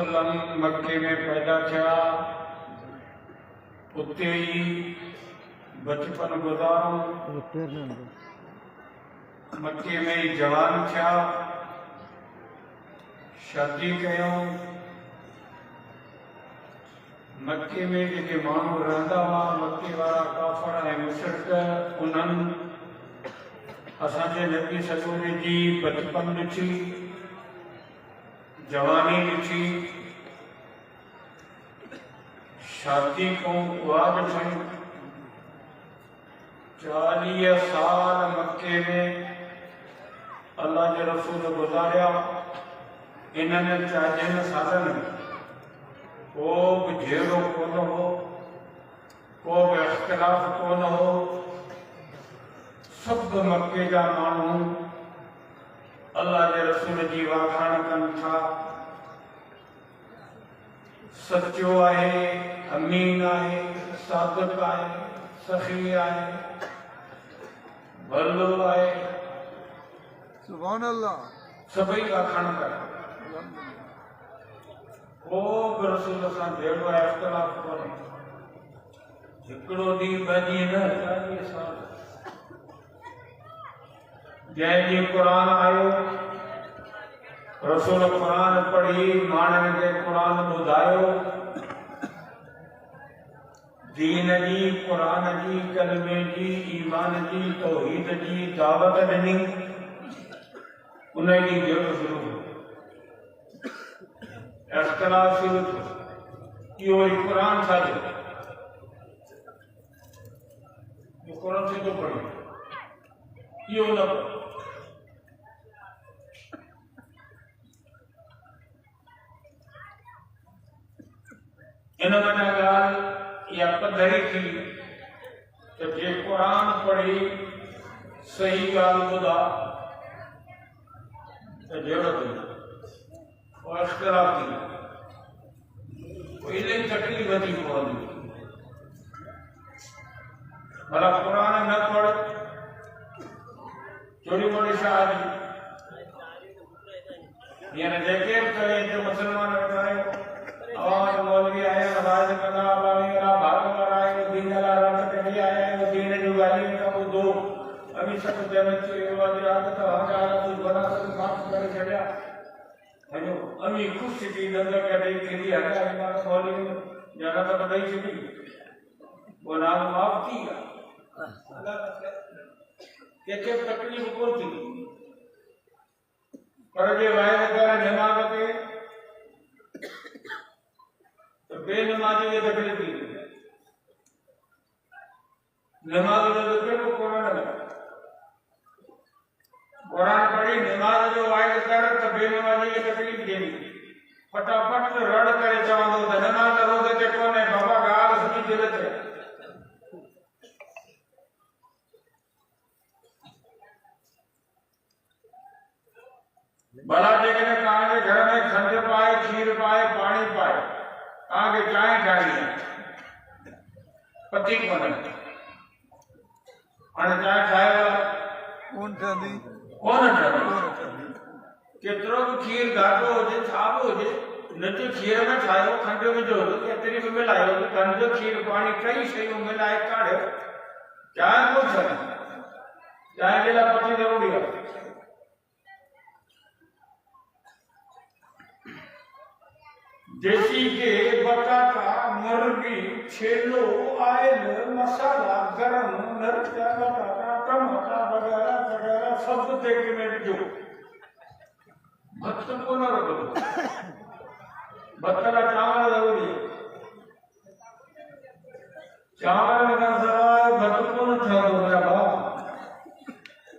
मक्के में पैदा थिया, उते ही बचपन गुजारो। मक्के में ही जवान थिया, शादी कयूं। मक्के में जेके माण्हू रहंदा हुआ, मक्के वारा काफ़र ऐं मुशरिक, उन्हनि असांजे नबी सल्लल्लाहु अलैहि वसल्लम जी बचपन ॾिठी, जवानी ॾिठी, शादी को उहा ॾिठनि। 40 साल मक्के में अल्लाह के रसूल गुज़ारिया। इन्हनि 40 सालनि में को भी झेड़ो कोन हो, को भी इख्तिलाफ कोन हो। सब मक्के जा माण्हू अल्लाह के रसूल जी वाखाण कनि था। सच्चो आहे, अमीन आहे, सादिक आहे, सखी आहे, भलो आहे। सुभान अल्लाह। सभई वाखाण कनि। को बि रसूल सां जहिड़ो आहे इख्तिलाफ कोन्हे। हिकिड़ो ॾींहुं, 2 ॾींहं न, 40 साल। जंहिं ॾींहुं क़ुरान आयो, रसूल क़ुरान पढ़ी, माण्हुनि खे क़ुरान ॿुधायो, दीन जी, क़ुरान जी, कलमे जी, ईमान जी, तौहीद जी दावत ॾिनी। उन ॾींहुं जहिड़ो शुरू थियो, इख्तिलाफ शुरू थियो। इहो वरी क़ुरान छा थियो? क़ुरान से तो पढ़ो, इहो न पढ़ो। इन वजह ॻाल्हि इहा पधरी थी त जे क़ुरान पढ़ी सही ॻाल्हि ॿुधा त जहिड़ो थियो और इख्तिलाफ थी, इलाही तकलीफ़ थी पवंदी। भला क़ुरान न पढ़, चोरी मोरी छा आहे? हींअर जेके बि करे जो मुस्लमान वेठायो, आवाज़ मौलवी आया, आवाज़ कंदा, अलाही अला भाग कराए, दीन अला रट कढी आया, दीन जूं ॻाल्हियूं न ॿुधो। अभी सब जन चयो आदत हज़ार तूं बना सब माफ़ करे छॾिया। हेलो अमी ख़ुशि थी नंद कॾहिं किरी हटाई मां मौलवी जन त ॾेई छॾी, गुनाह माफ़ थी विया। कंहिंखे तकलीफ़ कोन थी, पर जे वाइदे करे निमाज़ ते तो बेनमाज़ी खे तकलीफ़ थी। नमाज़ जो कहिड़ो क़ुरान पढ़ी नमाज़ जो वाइदो कर त बेनमाज़ी खे तकलीफ़ थींदी। फटाफट रड़ करे चवंदो त नमाज़ रोज़ ते कोन्हे, बाबा ॻाल्हि सॼी दिलि ते। भला जेकॾहिं तव्हांजे घर में खंड पाए, खीर पाए, पाणी पाए, तव्हांखे चांहि ठाहिणी आहे, पती कोन्हे, हाणे चांहि ठाहे कौन ठहंदी? कोन ठहंदी। केतिरो बि खीर घाटो हुजे, छा बि हुजे, न त खीर में ठाहियो, खंड विझो, केतिरी बि मिलायो, खंड खीर पाणी टई शयूं मिलाए काढ़ियो, चांहि कोन ठहंदी। चांहि जे लाइ पती ज़रूरी आहे। देसी के बटाटा, मुर्गी, छेलो, आयल, मसाला, गरम, मिर्चा, बटाटा, टमाटा वगैरह वगैरह सब देख में विझो। भत कोन रखो, भत का चावल ज़रूरी है। चावल का सवाइ भत कोन ठहंदो मेरा भाउ।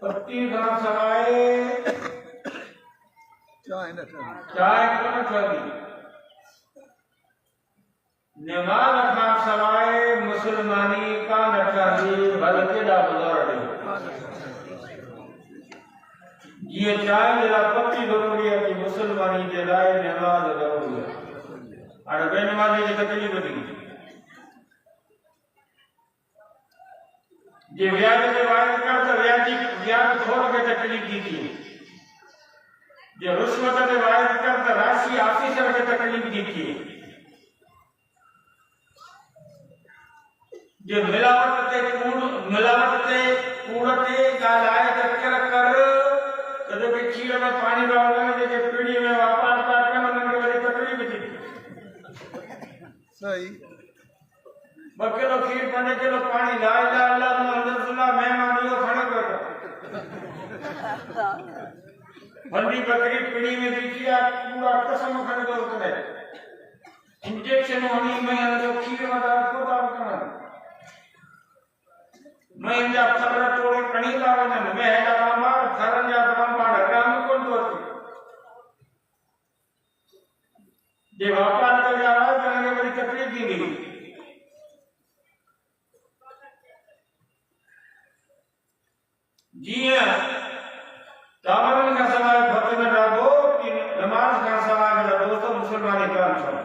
पत्ती खां सवाइ चाय न ठहंदी। चाय कोन ठहंदी। नमाज खां सवाइ मुसलमानी कान ठहंदी। भल केॾा गुज़ारे जीअं चांहि जे लाइ पती ज़रूरी आहे, कि मुसलमानी जे लाइ नमाज ज़रूरी आहे। हाणे बेनमाज़ी जी तकलीफ़ थी। जे व्याज ते वाइदो कर त व्याज थोरो खे तकलीफ़ थी। ये रुश्वत के वायद करता राशि ऑफिसर के तकलीफ देखी ये मिलावट के कूड़ते गालाए चक्कर कर तो के खीर में पानी डालने के पीढ़ी में व्यापार करके मन के बड़ी तकलीफ थी सही बकेलो खीर पानी किलो पानी ला ला ला अंदर सुना मेहमानियों खाने को बंदी बकरी पीढ़ी में देखिए पूरा कसम खाने को करे इंजेक्शन होनी में जो खीर वाला को दाम करना मैं इंजा खबर तोड़े कणी लावने मैं है मार धरन या काम मार राम कौन दोती ये व्यापार कर जा रहा है करने बड़ी तकलीफ दी गई जी हां तामरन का सवाल भक्त में डालो कि नमाज का सवाल डालो तो मुसलमान काम चल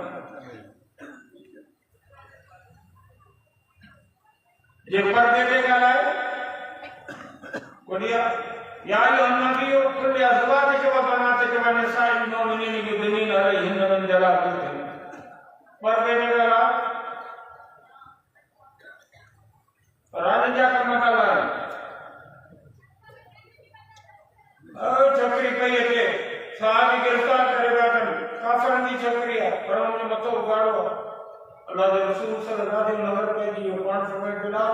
ये पर्दे के गलाए कोडिया या नबी और कुल अज़वाज के बनाते के बने साइड मोमिनीन की दुनिया रही हिंद में जला पर्दे के गला राजा का मकाला चक्री कही थे साहब गिरफ्तार करेगा काफरन की चक्री है पर उन्होंने मतो उगाड़ो अल्लाह के रसूल सल्लल्लाहु अलैहि वसल्लम पे जी ये 500 रुपए दिला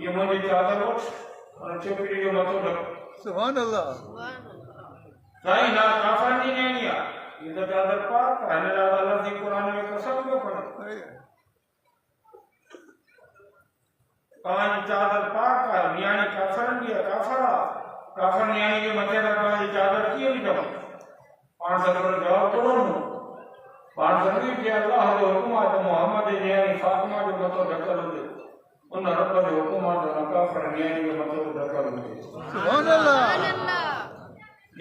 ये मुझे चादर उठ और चक्री जो मतो लग सुभान अल्लाह सही ना काफरन जी नहीं लिया ये तो चादर पाक कहने लगा अल्लाह की कुरान में कसम क्यों पड़ा पांच चादर पाक है यानी काफरन दिया काफरा काफर यानी के मध्य रखा ये चादर की नहीं जब 500 रुपए जवाब करो पांचवी के अल्लाह के हुक्म है मोहम्मद यानी फातिमा जो मतो ढकल दे उन रब के हुक्म है काफर यानी के मतो ढकल दे सुभान अल्लाह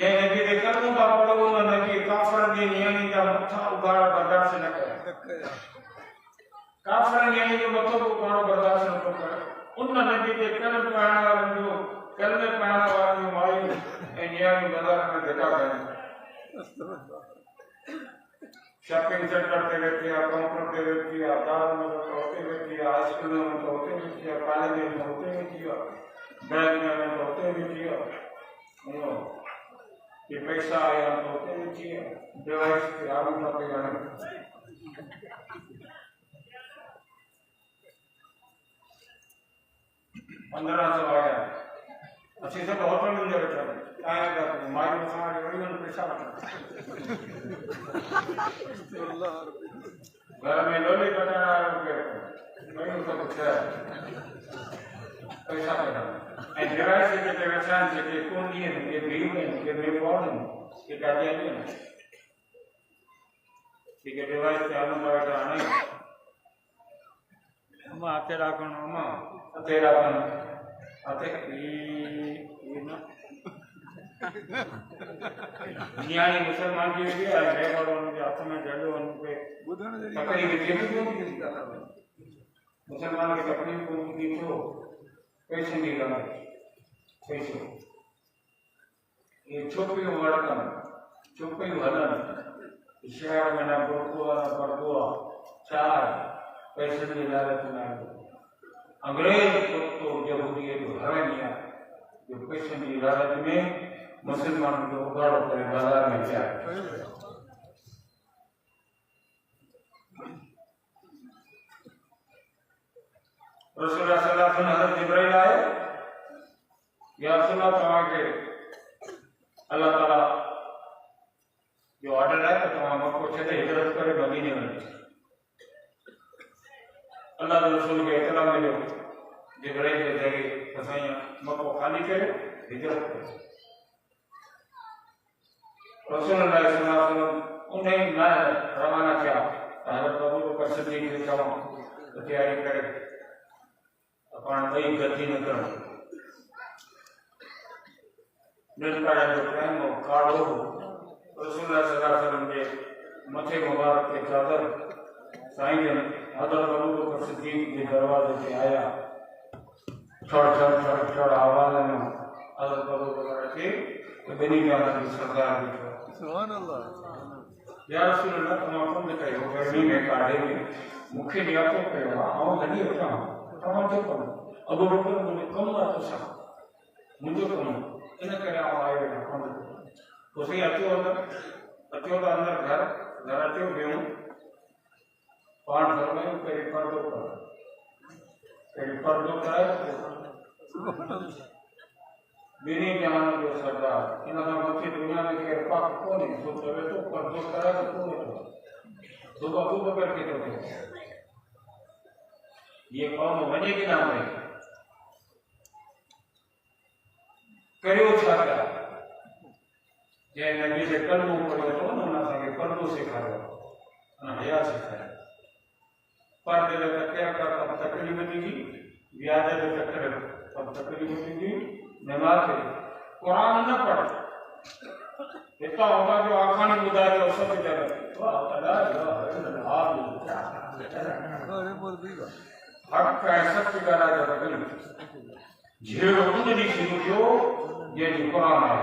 ये नबी दे कर्म का पड़ो उन नबी काफर के यानी का मथा उगाड़ बर्दाश्त न करे काफर यानी के मतो उगाड़ बर्दाश्त न करे उन नबी के कर्म पाने वाले जो कलमे पाने वाले माई यानी बाजार में देखा गया शॉपिंग सेंटर पे रहती है काउंटर पे रहती है दाल में होते रहती है हाईस्कूल में होते रहती है कॉलेज में होते रहती है बैंक में होते रहती है ये पैसा आया तो होते रहती है डिवाइस के आलू का पैसा 1500 आया अच्छी से बहुत मिल जाएगा आएगा माई समाज वही उन पैसा घर में लोली बनाना नहीं उनका कुछ है पैसा पैसा एंड डिवाइस के व्यवसाय से के कौन दिए ये भीड़ में ये रिकॉर्ड ये कार्य नहीं ठीक है डिवाइस के आलू का नहीं हम आते राखण हम आते राखण आते ये ना न्याय मुसलमान की भी है और उनके हाथ में जलो उनके तकलीफ मुसलमान के तकलीफ को उनकी तो पैसे नहीं लगा पैसे ये छोपी वड़कन छोपी वलन शहर में ना बोकुआ ना परकुआ चार पैसे नहीं लालच ना अंग्रेज तो यहूदी हरामिया जो पैसे नहीं लालच में मुसलमानों को उगाड़ो करे बाजार में क्या रसूलुल्लाह सल्लल्लाहु अलैहि वसल्लम हज़रत जिब्राइल आए या रसूलुल्लाह तमाके अल्लाह ताला जो ऑर्डर है तो तमाम को चले हिजरत करे मदीने में अल्लाह के रसूल के इत्तला मिले जिब्राइल के जरिए फसाइयां मक्को खाली करे हिजरत करे रसूलुल्लाह सल्लल्लाहु अलैहि वसल्लम उन्हें ना रवाना किया हज़रत अबू बकर सिद्दीक़ ने कहा तो तैयारी करे अपन वही गति न करो निर्काया जो प्रेम हो काढ़ो रसूलुल्लाह सल्लल्लाहु अलैहि वसल्लम के मथे मुबारक के चादर साईं ने हज़रत अबू बकर सिद्दीक़ के दरवाजे पे आया छड़ आवाज में हज़रत अबू बकर के बिनी जाना की सरदार सुभान अल्लाह या रसूल अल्लाह तमाम ने कहो गर्मी में काढ़े में मुख्य नियतों पे आओ नहीं होता तमाम जो कम अब बकर मुझे कम आता सा मुझे कम इन करे आओ आए ना कम तो सही अत्यो अंदर घर अत्यो बेहूं पान घर में कई पर्दो कर बिनी जहान जो सरदार इनका मक्खी दुनिया में के पाक कौन है तो चले तो पर्दो करा तो कौन है तो अबू बकर के तो ये कौन वजह के नाम है करियो छाता ये नबी से कलमो पढ़ो तो ना संगे पर्दो से खाओ ना हया से खाओ पर्दे में तकिया का तब तकलीफ देगी ब्याज में तकलीफ तब तकलीफ देगी नमाज है कुरान न पढ़ इतना होगा जो आखानी बुदारी और सब जगह वाह अल्लाह अरे बोल दीगा हक का सत्य करा जब बगल झेड़ो कुछ नहीं सीखो ये कुरान है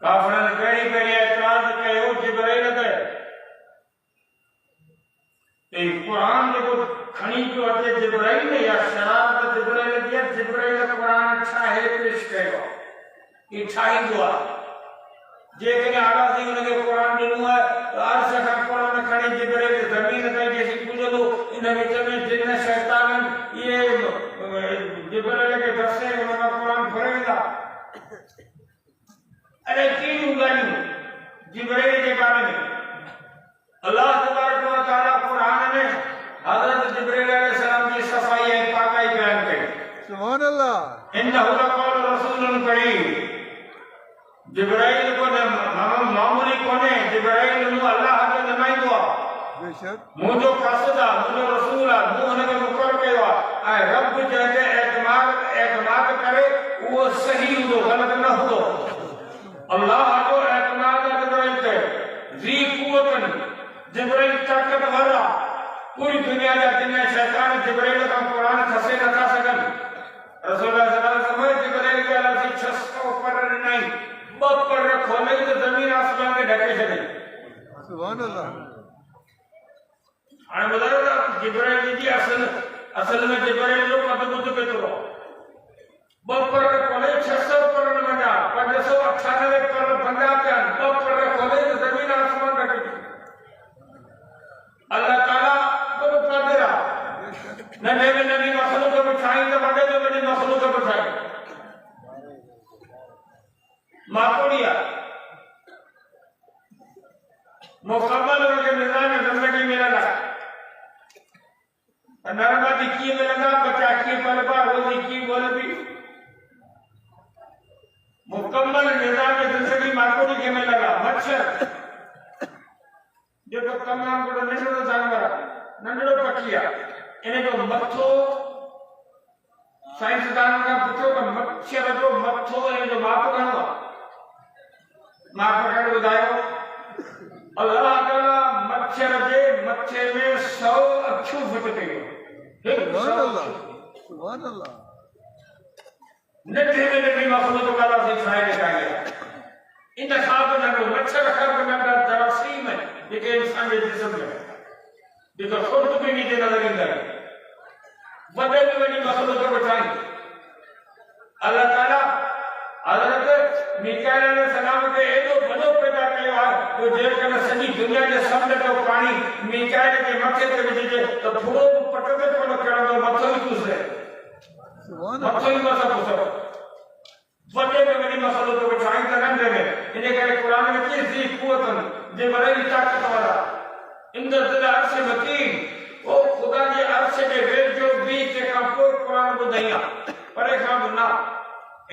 काफिर कड़ी कड़ी एतराज कयो जिब्राइल गए ए कुरान देखो खणी जो अचे जिब्राइल ने या शराब जिब्राइल दिया जिब्राइल कुरान अच्छा है पेश कयो ये छाई दुआ जे के आला सिंह ने कुरान दिनु है अर्श का कुरान खणी जिब्राइल जमीन पे जैसी पूजो इन विच में जिन शैतान ये जिब्राइल के दसे उनका कुरान पढ़ेगा अरे तीन उंगली जिब्राइल के बारे में अल्लाह तबारक व तआला कुरान में हजरत जिब्राइल अलैहिस्सलाम की सफाई है पाकाई बयान करी सुभान अल्लाह इन्नहु लक़ौलु रसूलुन करीम जिब्राइल को मामूली कोने जिब्राइल नु अल्लाह के नुमाइंदो बेशक मुझो कसदा मुझो रसूला मुने के मुकर कयो आ रब जने एतमाद करे वो सही हो गलत न हो अल्लाह को एतमाद जिब्राइल के जी कुवतन जिब्राइल ताकत वाला पूरी दुनिया का जिन्ने शैतान जिब्राइल का कुरान खसे न था सकन रसूलुल्लाह सल्लल्लाहु अलैहि वसल्लम जिब्राइल के अल्लाह से 600 पर नहीं बपर खोले तो जमीन आसमान के ढके चले सुभान अल्लाह आणि बदलला जिब्राइल जी असल में जिब्राइल जो पदबुद्ध के तो बपर खोले 600 पर न बना 598 पर बंदा क्या बपर खोले तो जमीन आसमान ढके अल्लाह ताला को कादिरा नबी मखलूक को बिठाई तो बड़े तो बड़ी मखलूक को बिठाई माकोड़िया मुकम्मल उनके निजाम जिंदगी में लगा नरमती की में लगा बचा की पलबा रोजी की बोल भी मुकम्मल निजाम जिंदगी माकोड़ी के में लगा मच्छर जो तो तमाम को नंढड़ो जानवर नंढड़ो पखिया इन्हें जो मथो साइंसदान का पूछो तो मच्छर जो मथो इन्हें जो माप करना माप कर बताओ अल्लाह ताला मच्छर के मच्छे में 100 अक्षु फटते हैं सुभान अल्लाह नटे में भी मखलूक वाला से छाए दिखाया इन खाब न मच्छर खर्ब में जरासीम है ये इंसान के जिस्म में देखो खुद भी नीचे नजर इंदर बदल में मखलूक को बचाएं अल्लाह ताला हजरत मिकाईल अलैहिस्सलाम के एडो बड़ो पैदा कयो है तो जे कने सॼी दुनिया जे समुंड जो पानी मिकाईल के मथे ते विझे तो थोड़ो पटते कोन करणो मथो ही कुसे सुभान मथो ही मसा कुसे वॾे में वॾी मसलो तो बचाई त नंढे में इन करे कुरान में की जी कुवतन जे बड़ी ताकत वाला इंदर दिल अर्श मकीन ओ खुदा जे अर्श के वेद जो बीच का कोई कुरान बुधाइया परे का ना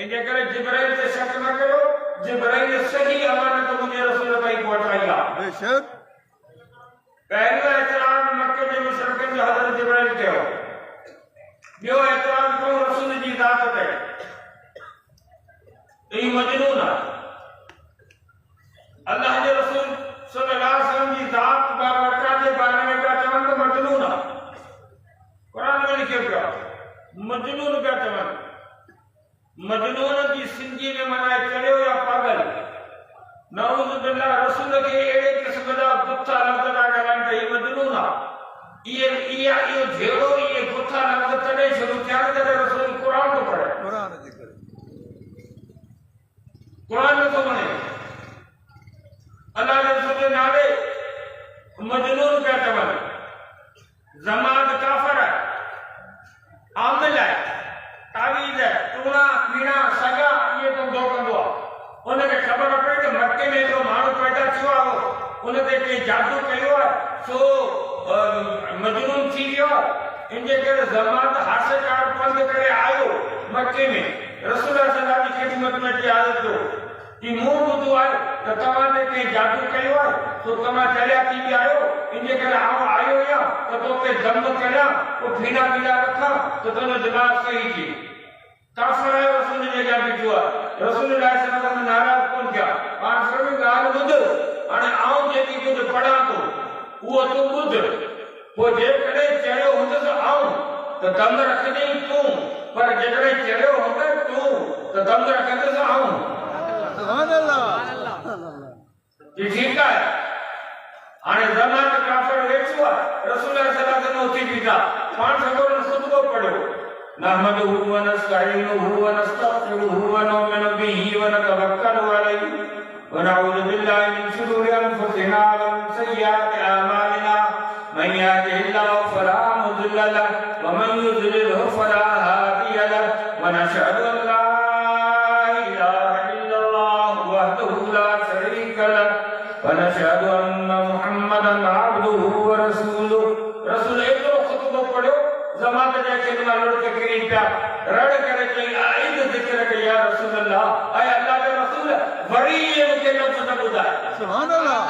इनके करे जिब्राइल से शक न करो जिब्राइल ने सही अमानत मुझे रसूल ताई पहुंचाया बेशक पहला एतराज मक्के में मुशरिकिन जो हजरत जिब्राइल के हो यो एतराज को रसूल जी जात है ये मजनून है अल्लाह के रसूल सल्लल्लाहु अलैहि वसल्लम की जात बाबरकत के बारे में क्या चवन तो मजनून है कुरान में लिखे गया मजनून का चवन मजनून की जिंदगी में मना चले या पागल नऊज़ुबिल्लाह रसूल के एड़े किस्म जा गुथा लफ़्ज़ था ॻाल्हाइनि त ही मजनून आहे। इहो जहिड़ो इहे गुथा लफ़्ज़ तॾहिं शुरू थिया जॾहिं रसूल क़ुरान थो पढ़े, कुरान जी करे क़ुरान नथो पढ़े। अल्लाह जे रसूल जे नाले मजनून पिया चवनि, ज़मात काफ़िर आहे, आमिल आहे, तावीज़ आहे, टूणा पीणा सॻा इहे धंधो कंदो आहे। उनखे ख़बर पई त मके में हिकिड़ो माण्हू पैदा थियो आहे, उन ते कंहिं जादू कयो आहे, सो मजनून थी वियो आहे। इन जे करे ज़मात हासिलकार पंध करे आयो मके में रसूल सल्लल्लाहु जी ख़िदमत में अची आदत जो कि मूं ॿुधो आहे त तव्हां ते कंहिं जादू कयो आहे, सो तव्हां चरिया थी विया आहियो। इन जे करे आउं आयो आहियां त तोखे दम करियां, पोइ फीना पीला रखां त तुंहिंजो दिमाग़ सही थिए। काफ़िर आयो रसूल जे अॻियां बीठो आहे, रसूल सल्लल्लाहु नाराज़ कोन थिया। पाण सभई ॻाल्हि ॿुध, हाणे आउं जेकी कुझु पढ़ां थो उहो तूं ॿुध, पोइ जेकॾहिं चरियो हूंदुसि आउं त दम रखंदई तूं, पर जेकॾहिं चरियो हूंदे तूं त दम रखंदुसि आउं। सुभान अल्लाह। जी ठीकु आहे। हाणे ज़मात काफ़िर वेठो आहे, रसूल सल्लल्लाहु अलैहि उथी बीठा, पाण सभई ख़ुतबो पढ़ियो। नहमदुहु व नस्तईनुहु व नस्तग़फिरुहु व नु'मिनु बिही व नतवक्कलु अलैहि व नऊज़ु बिल्लाहि मिन शुरूरि अनफुसिना व मिन सय्यिआति अअमालिना मन यहदिहिल्लाहु फला मुदिल्ल लहु व मन युद्लिल्हु फला हादिय लहु व नशहदु अन ला इलाहा इल्लल्लाहु वहदहु ला शरीका लहु व नशहदु अन्न मुहम्मदन अब्दुहु व रसूलुहु। रसूल एतिरो ख़ुतबो पढ़ियो, ज़मात जे ख़िदमत लड़ के किरी पिया, रड़ करे चई आइद ज़िक्र के या रसूल अल्लाह, ऐ अल्लाह के रसूल वरी ये मूंखे लफ़्ज़ न ॿुधाए। सुभान अल्लाह।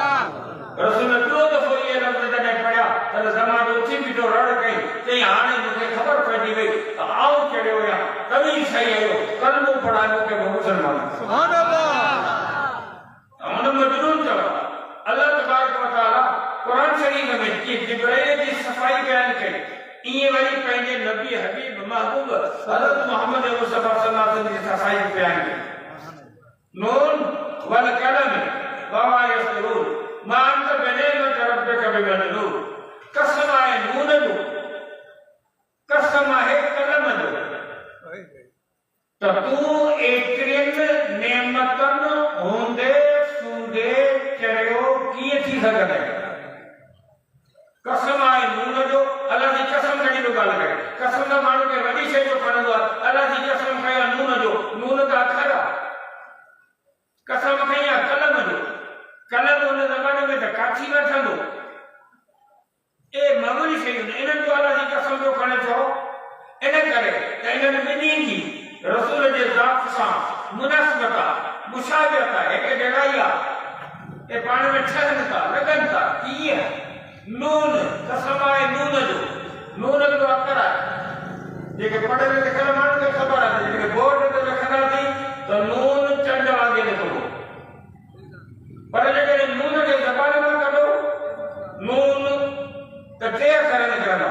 रसूल ॿियो दफ़ो इहे लफ़्ज़ जॾहिं पढ़िया त ज़मात उथी बीठो, रड़ कई, चई हाणे मूंखे ख़बर पइजी वई त आउं चढ़ियो आहियां, तव्हीं सही आहियो, कलमो पढ़ाए मूंखे मुसलमान। सुभान अल्लाह। हुन मजनून चयो। अल्लाह तबारक व तआला क़ुरान शरीफ में जिब्राइल जी सफ़ाई बयान कई, इए वरी पंहिंजे नबी हबीब महबूब हज़रत मोहम्मद मुस्तफा सल्लल्लाहु अलैहि वसल्लम जी सफ़ाई बयान कई। नून वल कलम वमा यस्तरून मा अंत बिनिअमत रब्बिक बिमजनून। कसम आहे नून जो, कसम आहे कलम जो, त तूं एतिरियुनि नेमतनि हूंदे सूंदे चरियो कीअं थी सघंदे। कसम आहे नून जो, अल्लाह जी कसम कॾहिं बि ॻाल्हि करे, कसम त माण्हू खे वॾी शइ जो खणंदो आहे, अल्लाह जी कसम खई आहे नून जो, नून त अखर आहे। कसम खई आहे कलम जो, कलम हुन ज़माने में त काठी न ठहंदो, ए मामूली शयूं इन्हनि जो अल्लाह जी कसम जो खणे थो। इन करे त इन्हनि ॿिन्हिनि जी रसूल जे ज़ात सां मुनासिबत आहे, मुशाबिहत आहे, हिक जहिड़ाई आहे, ए पाण में ठहनि था, लॻनि था। कीअं? नून, कसम आहे नून जो, नून जो अखर आहे, जेके पढ़ियल लिखियल माण्हुनि खे ख़बर आहे, जेके बोर्ड ते लिखंदासीं त नून चंड वांगुरु निकिरंदो, पर जेकॾहिं नून खे ज़बान मां कढो, नून त टे अखर निकिरंदा,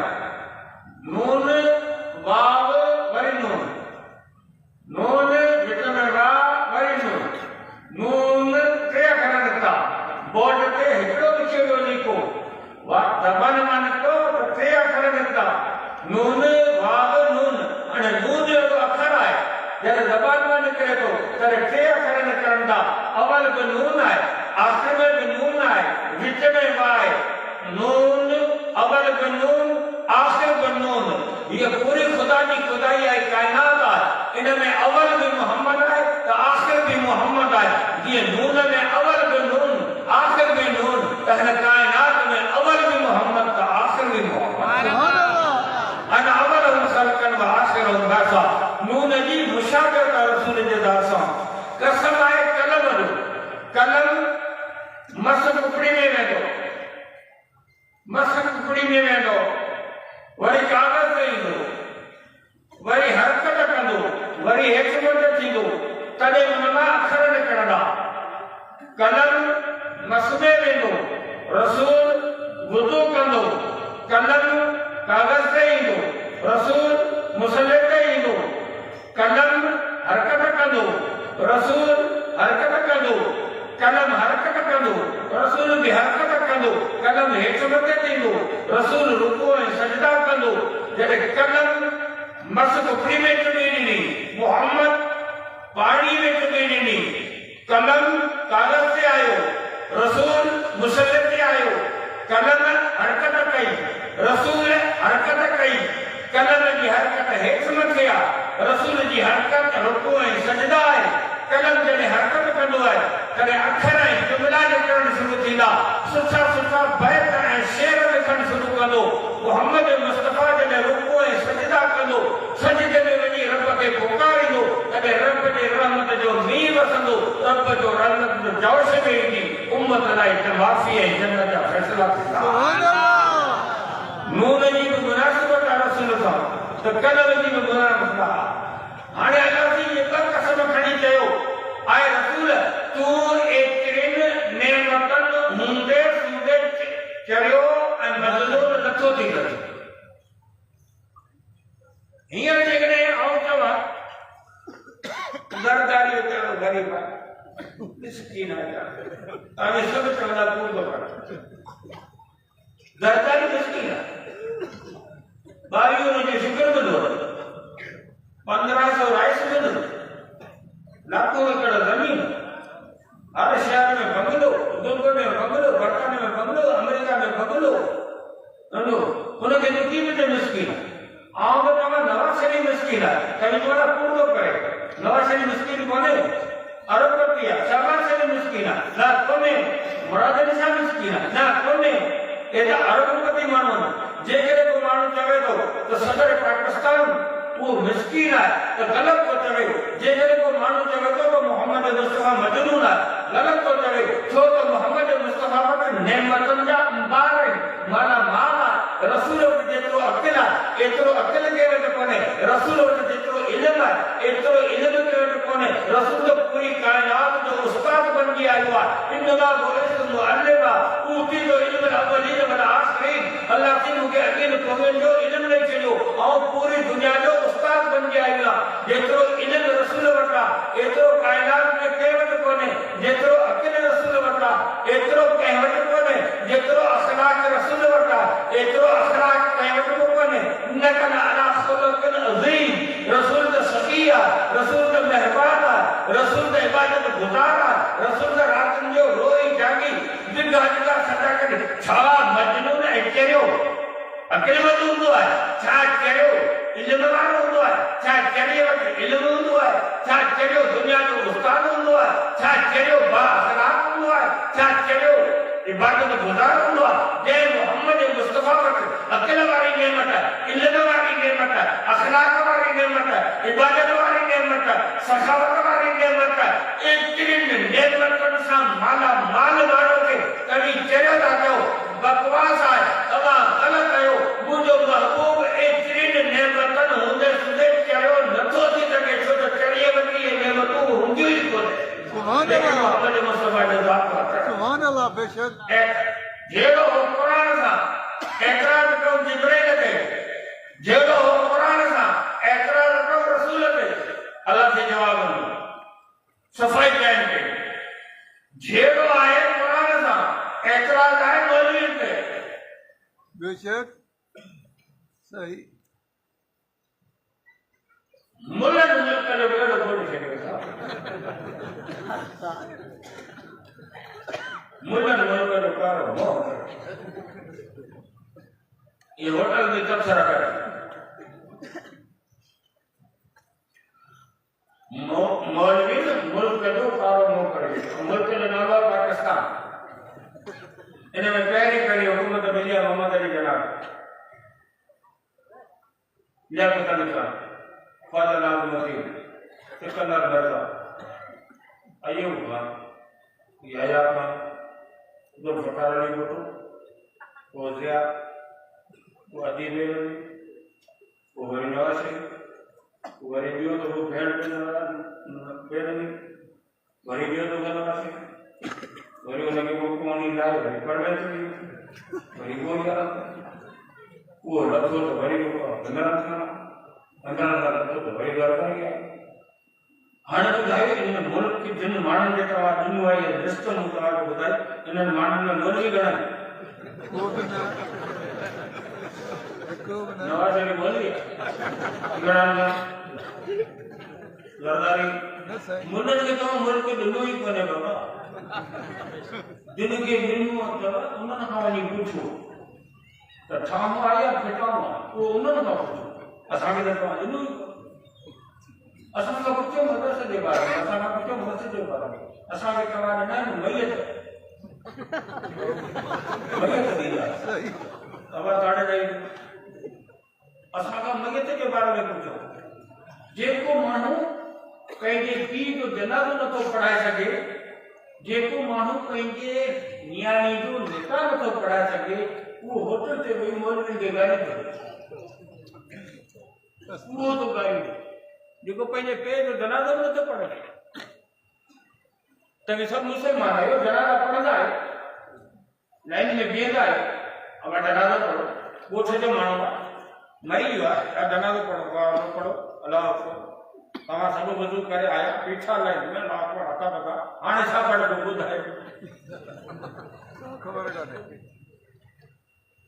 नून वाव वरी नून, नून विच में वा वरी नून, नून टे अखर निकिता, बोर्ड ते हिकिड़ो लिखियो वियो लिखो, ज़बान मां निकितो त टे अखर निकिता, नून वाव नून। हाणे नून जो अखर आहे, जॾहिं ज़बान मां निकिरे थो तॾहिं टे अखर निकिरनि था, अवल बि नून आहे, आख़िर में बि नून आहे, विच में वा आहे। नून, अवल बि नून, आख़िर बि नून। हीअ पूरी ख़ुदा जी ख़ुदाई आहे, काइनात आहे। इन में अवल बि मोहम्मद आहे त आख़िर बि मोहम्मद आहे। जीअं नून में अवल बि नून, आख़िर बि नून, त हिन काइनात में अवल बि मोहम्मद त आख़िर बि मोहम्मद। अना अवलहुम ख़ल्क़न व आख़िरहुम बअसा। नून जी मुशाबिहत रसूल जे ज़ात सां। कसम आहे कलम जो, कलम मस कुकड़ी में वेंदो, मस कुकड़ी में वेंदो, वरी कागज़ ते ईंदो, वरी हरकत कंदो, वरी हेठि मथे थींदो, तॾहिं हुन मां अखर निकिरंदा। कलम मस में वेंदो, रसूल वुज़ू कंदो, कलम कागज़ ते ईंदो, रसूल मुसले ते ईंदो, कलम हरकत कंदो, रसूल हरकत कंदो, कलम मथे थींदो रसूल रुको ऐं सजदा कंदो जॾहिं कलम मस कुफरी में चुनी ॾिनी मोहम्मद पाणी में चुनी ॾिनी कलम कागज़ ते आयो रसूल मुसल्ले ते आयो कलम हरकत कई रसूल हरकत कई कलम जी हरकत हेठि मथे आहे रसूल जी हरकत रुको ऐं सजदा आहे कलम जॾहिं हरकत कंदो आहे तॾहिं अखर ऐं जुमिला लिखण शुरू थींदा सुठा सुठा बैत ऐं शेर लिखण शुरू कंदो मोहम्मद मुस्तफ़ा जॾहिं रुको ऐं सजदा कंदो सजदे में वञी रब खे पुकारींदो तॾहिं रब जे रहमत जो मींहुं वसंदो रब जो रहमत जो जोश में ईंदी उम्मत लाइ माफ़ी ऐं जन्नत जा फ़ैसिला थींदा नून जी बि मुनासिबत आहे रसूल सां त कलम जी बि मुनासिबत आहे हाणे अलाह जी ॿ कसम खणी चयो आए रसूल तूं एतिरनि नेमतनि हूंदे सूदे चढ़ियो ऐं मज़लूल नथो थी सघे हींअर जेकॾहिं आउं चवां ज़रदारी कहिड़ो ग़रीब आहे मिस्कीन आहे तव्हां सभु चवंदा पूरो करणु ज़रदारी मिस्कीन आहे बारियूं हुनजी फिक्र बि न 1500 राइस मिल लाखों एकड़ जमीन हर शहर में बंगलो दुबई में बंगलो बर्तानिया में बंगलो अमेरिका में बंगलो नंढो उनखे दुखी में मिस्कीन आउं त चवां नवाज़ शरीफ़ मिस्कीन आहे कभी थोड़ा पूरो करे नवाज़ शरीफ़ मिस्कीन कोन्हे अरबपति आहे शहबाज शरीफ़ मिस्कीन आहे न कोन्हे मुराद अली शाह मिस्कीन आहे न कोन्हे एॾा अरबपति माण्हू जेकॾहिं को माण्हू चवे थो त सदर पाकिस्तान वो मिस्कीन है तो गलत तो चवे जेकॾहिं को माण्हू चवे थो त मोहम्मद मुस्तफ़ा मजनून आहे गलत तो चवे छो त मोहम्मद मुस्तफ़ा वटि नेमतनि जा अंबार आहिनि माना माल आहे रसूल वटि जेतिरो अक़िल आहे एतिरो अक़िल के वटि कोन्हे रसूल वटि जेतिरो इल्म आहे एतिरो इल्म के वटि कोन्हे रसूल पूरी काइनात जो उस्ताद बणिजी आयो आहे इन्नमा बुइस्तु मुअल्लिमा ऊतीतु इल्म अल-अवलीन वल आखिरीन अल्लाह जी मूंखे अॻियनि क़ौमुनि जो इल्म ॾेई छॾियो ऐं पूरी दुनिया जो उस्ताद बणिजी आयो आहे जेतिरो इल्म रसूल वटि आहे एतिरो काइनात में कंहिं वटि कोन्हे जेतिरो अक़िल रसूल वटि आहे एतिरो कंहिं वटि कोन्हे जेतिरो अख़लाक़ रसूल वटि आहे एतिरो अख़लाक़ कंहिं वटि बि कोन्हे इन्नका अला ख़ुलुक़िन अज़ीम रसूल त सख़ी आहे रसूल त महिरबान आहे रसूल त इबादत गुज़ार आहे रसूल त रातनि जो रोई जागी जिंदा जिंदा सदा कढ छा मजनून ऐं चरियो अक़िलमंद हूंदो आहे छा चरियो इल्म वारो हूंदो आहे छा चरियो वटि इल्म हूंदो आहे छा चरियो दुनिया जो उस्ताद हूंदो आहे छा चरियो बा अख़लाक़ हूंदो आहे छा चरियो इबादत गुज़ार हूंदो आहे जंहिं मोहम्मद मुस्तफ़ा वटि अक़िल वारी नेमत इल्म वारी नेमत अख़लाक़ वारी नेमत इबादत वारी नेमत सखावत वारी नेमत एतिरनि नेमतनि सां माला माल माण्हू खे कभी चरियो था कयो बकवास आहे तव्हां ग़लति कयो मुंहिंजो महबूब एतिरनि नेमतनि हूंदे सूदे चरियो नथो थी सघे छो त चरिये वटि इहे नेमतूं हूंदियूं ई कोन्हे मोहम्मद मुस्तफ़ा जो ज़ात सुभान अल्लाह बेशक जहिड़ो हो क़ुरान सां एतराज़ कयो जिब्रील ते जहिड़ो हो क़ुरान सां एतराज़ कयो रसूल ते अल्लाह जे जवाब में सफ़ाई कयनि ते जहिड़ो आहे क़ुरान सां एतराज़ आहे मौलवियुनि ते बेशक सही मुल्कनि मुल्क जो बेड़ो खोले छॾियो मुल्कनि मुल्क जो कारो ये होटल में तबसरा करे मौलवी मुल्क जो कारो नो करे मुल्क जो नालो पाकिस्तान इनमें पहिरीं पहिरीं हुकूमत मिली आहे मोहम्मद अली जनाब लियाक़त अली खान ख्वाजा नाज़िमुद्दीन सिकंदर मिर्ज़ा अयूब खान याह्या खान ज़ुल्फ़िकार अली भुट्टो वो ज़िया वो अदीब वो वरी नवाज़ शरीफ़ वरी ॿियो त वो भेण वरी ॿियो त नवाज़ शरीफ़ वरी उनखे को कोनी लाइ वरी परवेज़ वरी वो यार वो लथो त वरी 15 साल लथो त वरी द्वारका गया हाणे ॿुधायो इन मुल्क की जिन माण्हुनि जे तव्हां ॾिनो आहे लिस्ट मूं तव्हांखे ॿुधाई इन्हनि माण्हुनि में मौलवी घणा नवाज शरीफ बोली गणांना लड़दारी मुल्लन के तो मुल्क के दिनों ही कोने बाबा दिन के दिन में मतलब उन्होंने कहा नहीं पूछो तो ठाम आया फिटाऊं वो उन्होंने कहा पूछो असामी ने कहा दिनों असामी का पूछो मदर से दे बारा असामी का पूछो मदर से दे बारा असामी का कहा नहीं मैयत दिया अब ताड़े जाए असां मगे के बारे में पूछो जेको मानू पंहिंजे पीउ जो जनाज़ो नथो पढ़ाए सघे जेको मानू पंहिंजे नियाणी जो निकाह नथो पढ़ाए सघे वो होटल ते वेही मौलवी खे ॻाल्हाए उहो तो ॻाल्हाए जेको पंहिंजे पीउ जो जनाज़ो नथो पढ़े तव्हां सभु मुस्लमान आहियो जनाज़ा पढ़ंदा आहियो लाइन में बीहंदा आहियो अब जनाज़ो पढ़ो ॻोठ जो माण्हू आहे मरी वियो आहे जनाज़ो पढ़ो अलाह अकबर तव्हां सभु वज़ू करे आया पीठा लाइन में अलाह अकबर हथा बता हाणे छा पढ़ो ॿुधायो ख़बर कान्हे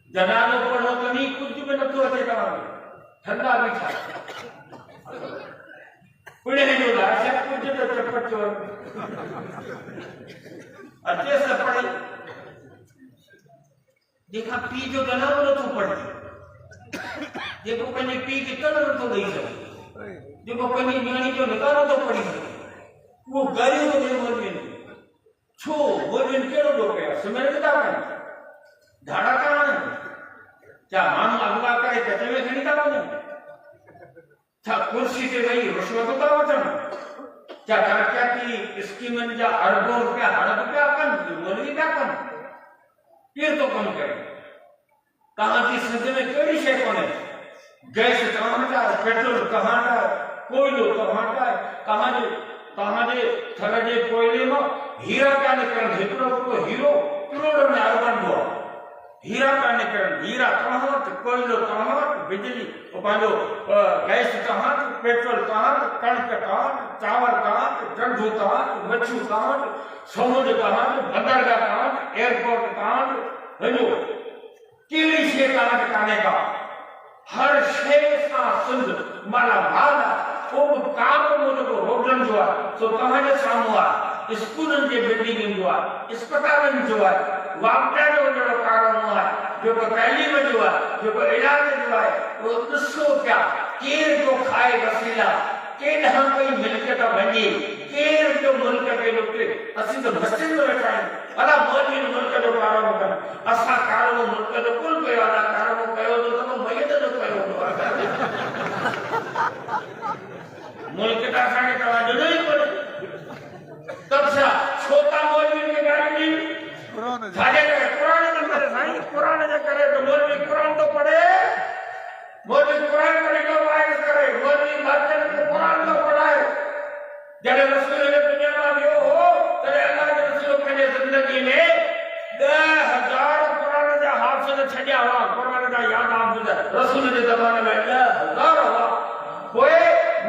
जनाज़ो पढ़ो त नी कुझु बि नथो अचे तव्हांखे ठंडा बीठा पुणे जो लाशा कुझु त चपट चो अचे त पढ़े जेका पीउ जो जनाज़ो नथो पढ़े जेको पंहिंजे पीउ खे कलर नथो ॾेई सघे जेको पंहिंजी नियाणी जो निकाह नथो पढ़ी सघे उहो ॻाल्हियूं थो ॾिए मौलवियुनि खे छो मौलवियुनि कहिड़ो ॾोह कयो सिमरन था कनि धाड़ा था हणनि छा माण्हू अॻुवा करे चटे में खणी था वञनि छा कुर्सी ते वेही रिश्वत था वठनि छा तरक़ियाती स्कीमनि जा अरबों रुपया हड़प पिया कनि मौलवी पिया कनि केरु थो कमु करे तव्हांजी सिंध में कहिड़ी शइ कोन्हे गैस तव्हां वटि आहे पेट्रोल तव्हां वटि आहे कोयलो तव्हां वटि आहे तव्हांजे थर जे कोयले मां हीरा पिया निकिरनि हिकिड़ो हिकिड़ो हीरो करोड़ में अरबंदो आहे हीरा पिया निकिरनि हीरा तव्हां वटि कोयलो तव्हां वटि बिजली पंहिंजो गैस तव्हां वटि पेट्रोल तव्हां वटि कणिक तव्हां वटि चांवर तव्हां वटि डंडू तव्हां वटि मच्छियूं तव्हां वटि समुंड तव्हां वटि बंदरगाह तव्हां वटि एयरपोर्ट तव्हां वटि वञो कहिड़ी शइ तव्हां वटि कान्हे का हर शइ सां सिंध मालामाल आहे को बि काम जेको रोडनि जो आहे सो तव्हांजे साम्हूं आहे स्कूलनि जे बिल्डिंगनि जो आहे अस्पतालनि जो आहे वापडा जो जहिड़ो कारोबार आहे जेको तइलीम जो आहे जेको इलाज जो आहे उहो ॾिसो पिया केरु जो खाए वसीला केॾांहुं कोई मिल्कियत वञे केरु जो मुल्क खे लुटे असीं त मस्जिद में वेठा आहियूं अला मौलवी मुल्क जो कारोबार कनि असां कारोबार मुल्क जो कुल कयो आहे कारोबार कयो त मयत जो कयो मुल्क त असांखे तव्हां ॾिनो ई कोन्हे तब छा छो था मौलवी खे गाली ॾियूं छाजे करे क़ुरान जे करे साईं क़ुरान जे करे त मौलवी क़ुरान थो पढ़े मौलवी क़ुरान पढ़ी थो वाइस करे मौलवी मस्जिद में क़ुरान थो पढ़ाए जॾहिं रसूल जे दुनिया मां वियो हो तॾहिं अल्लाह जे रसूल पंहिंजे ज़िंदगी में 10,000 क़ुरान जा हाफ़िज़ छॾिया हुआ क़ुरान जा याद हाफ़िज़ रसूल जे ज़माने में 10,000 हुआ पोइ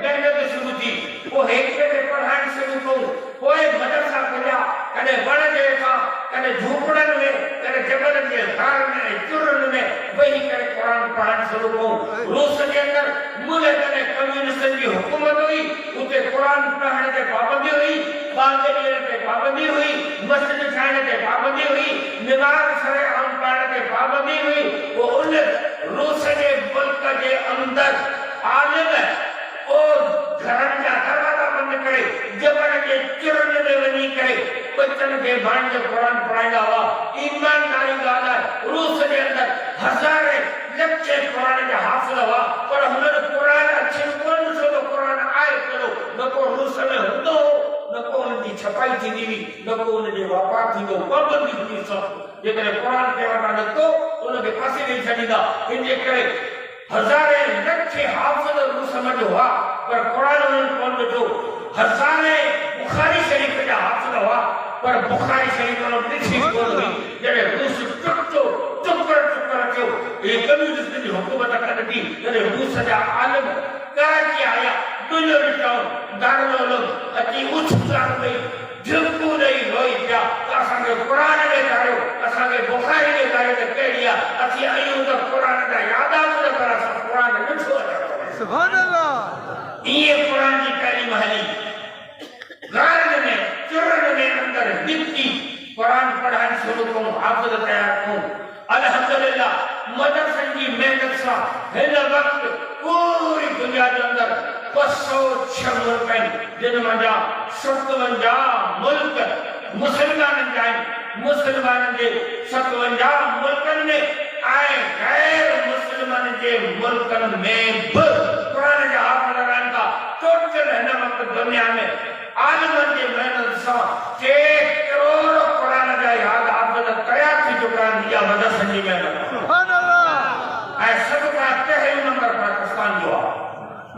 महिनत शुरू थी पोइ हिकु में पढ़ाइण शुरू कयूं पोइ मदरसा खुलिया कॾहिं वण जे हेठां कॾहिं झूपड़नि में कॾहिं जबलनि जे धार में चुरनि में वेही करे क़ुरान पढ़णु शुरू कयूं रूस जे अंदरि मुल्क में कम्युनिस्टनि जी हुकूमत हुई उते क़ुरान पढ़ण ते पाबंदी हुई ॿांग ॾियण ते पाबंदी हुई मस्जिद ठाहिण ते पाबंदी हुई निमाज़ शरअ पढ़ण ते पाबंदी हुई वो उन रूस जे मुल्क जे अंदरि आलिम और घरनि जा दरवाजा बंदि करे जबल जे चुरनि में वञी करे बच्चनि खे बाण जो क़ुरान पढ़ाईंदा हुआ ईमानदारी ॻाल्हि आहे रूस जे अंदरि हज़ारे लखे क़ुरान जा हाफ़िज़ हुआ पर हुननि क़ुरान अछिन कोन ॾिसो त क़ुरान आहे कहिड़ो न को रूस में हूंदो न को हुनजी छपाई थींदी हुई न को हुनजे वापार थींदो पाबंदी हुई सभु जेकॾहिं क़ुरान खे वठा निकितो उनखे पासे ॾेई छॾींदा इनजे करे हज़ारे लखे हाफ़िज़ रूस में हुआ पर क़ुरान उन्हनि कोन ॾिठो हज़ारे बुखारी शरीफ़ जा हाफ़िज़ हुआ पर बुखारी शरीफ़ उन्हनि ॾिठी कोन हुई जॾहिं रूस टुटो टुकर थियो हे कम्युनिस्ट जी हुकूमत कढी जॾहिं रूस जा आलिम कराची आया दुनिया ॾिठऊं दारुल उलूम अची उछाल में झिरकू ॾेई रोई पिया त असांखे क़ुरान ॾेखारियो असांखे के बुखारी के करे तो कहिया असी आयु तो कुरान दा याद आ तो पर कुरान न छो सुभान अल्लाह ये कुरान की पहली महली गार्ड में चुरन में अंदर दिखती कुरान पढ़ाने शुरू को हाफिज तैयार को अल्हम्दुलिल्लाह मदरसे की मेहनत सा हिन वक्त पूरी दुनिया के अंदर 506 मुल्क जिन मजा 57 मुल्क मुसलमान जाए मुसलमान के 57 मुल्कन में आए गैर मुसलमान के मुल्कन में कुरान जा हाफिज लगान का टोटल है ना वक्त दुनिया में आलमन के मेहनत सा 1 करोड़ कुरान जा याद हाफिज तैयार थी दुकान दिया मदरसे की मेहनत सुभान अल्लाह ऐसा तो कहते हैं नंबर पाकिस्तान जो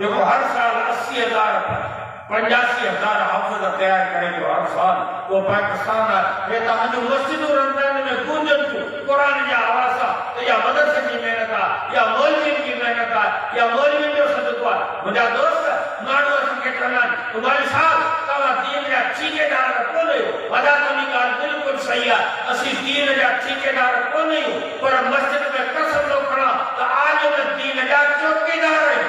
देखो हर साल 80,000 85,000 हाफिज तैयार करेंगे हर साल वो पाकिस्तान है तो हम मस्जिद और रमजान में गूंजन कुरान या आवासा या मदरसे की मेहनत या मौलवी की मेहनत या मौलवी जो सदका मुझा दोस्त मानो संके कनान तुम्हारे साथ तवा दीन या ठेकेदार को नहीं वदा तो निकाल बिल्कुल सही है असि दीन या ठेकेदार को नहीं पर मस्जिद में कसम लो खड़ा तो आज में दीन या चौकीदार है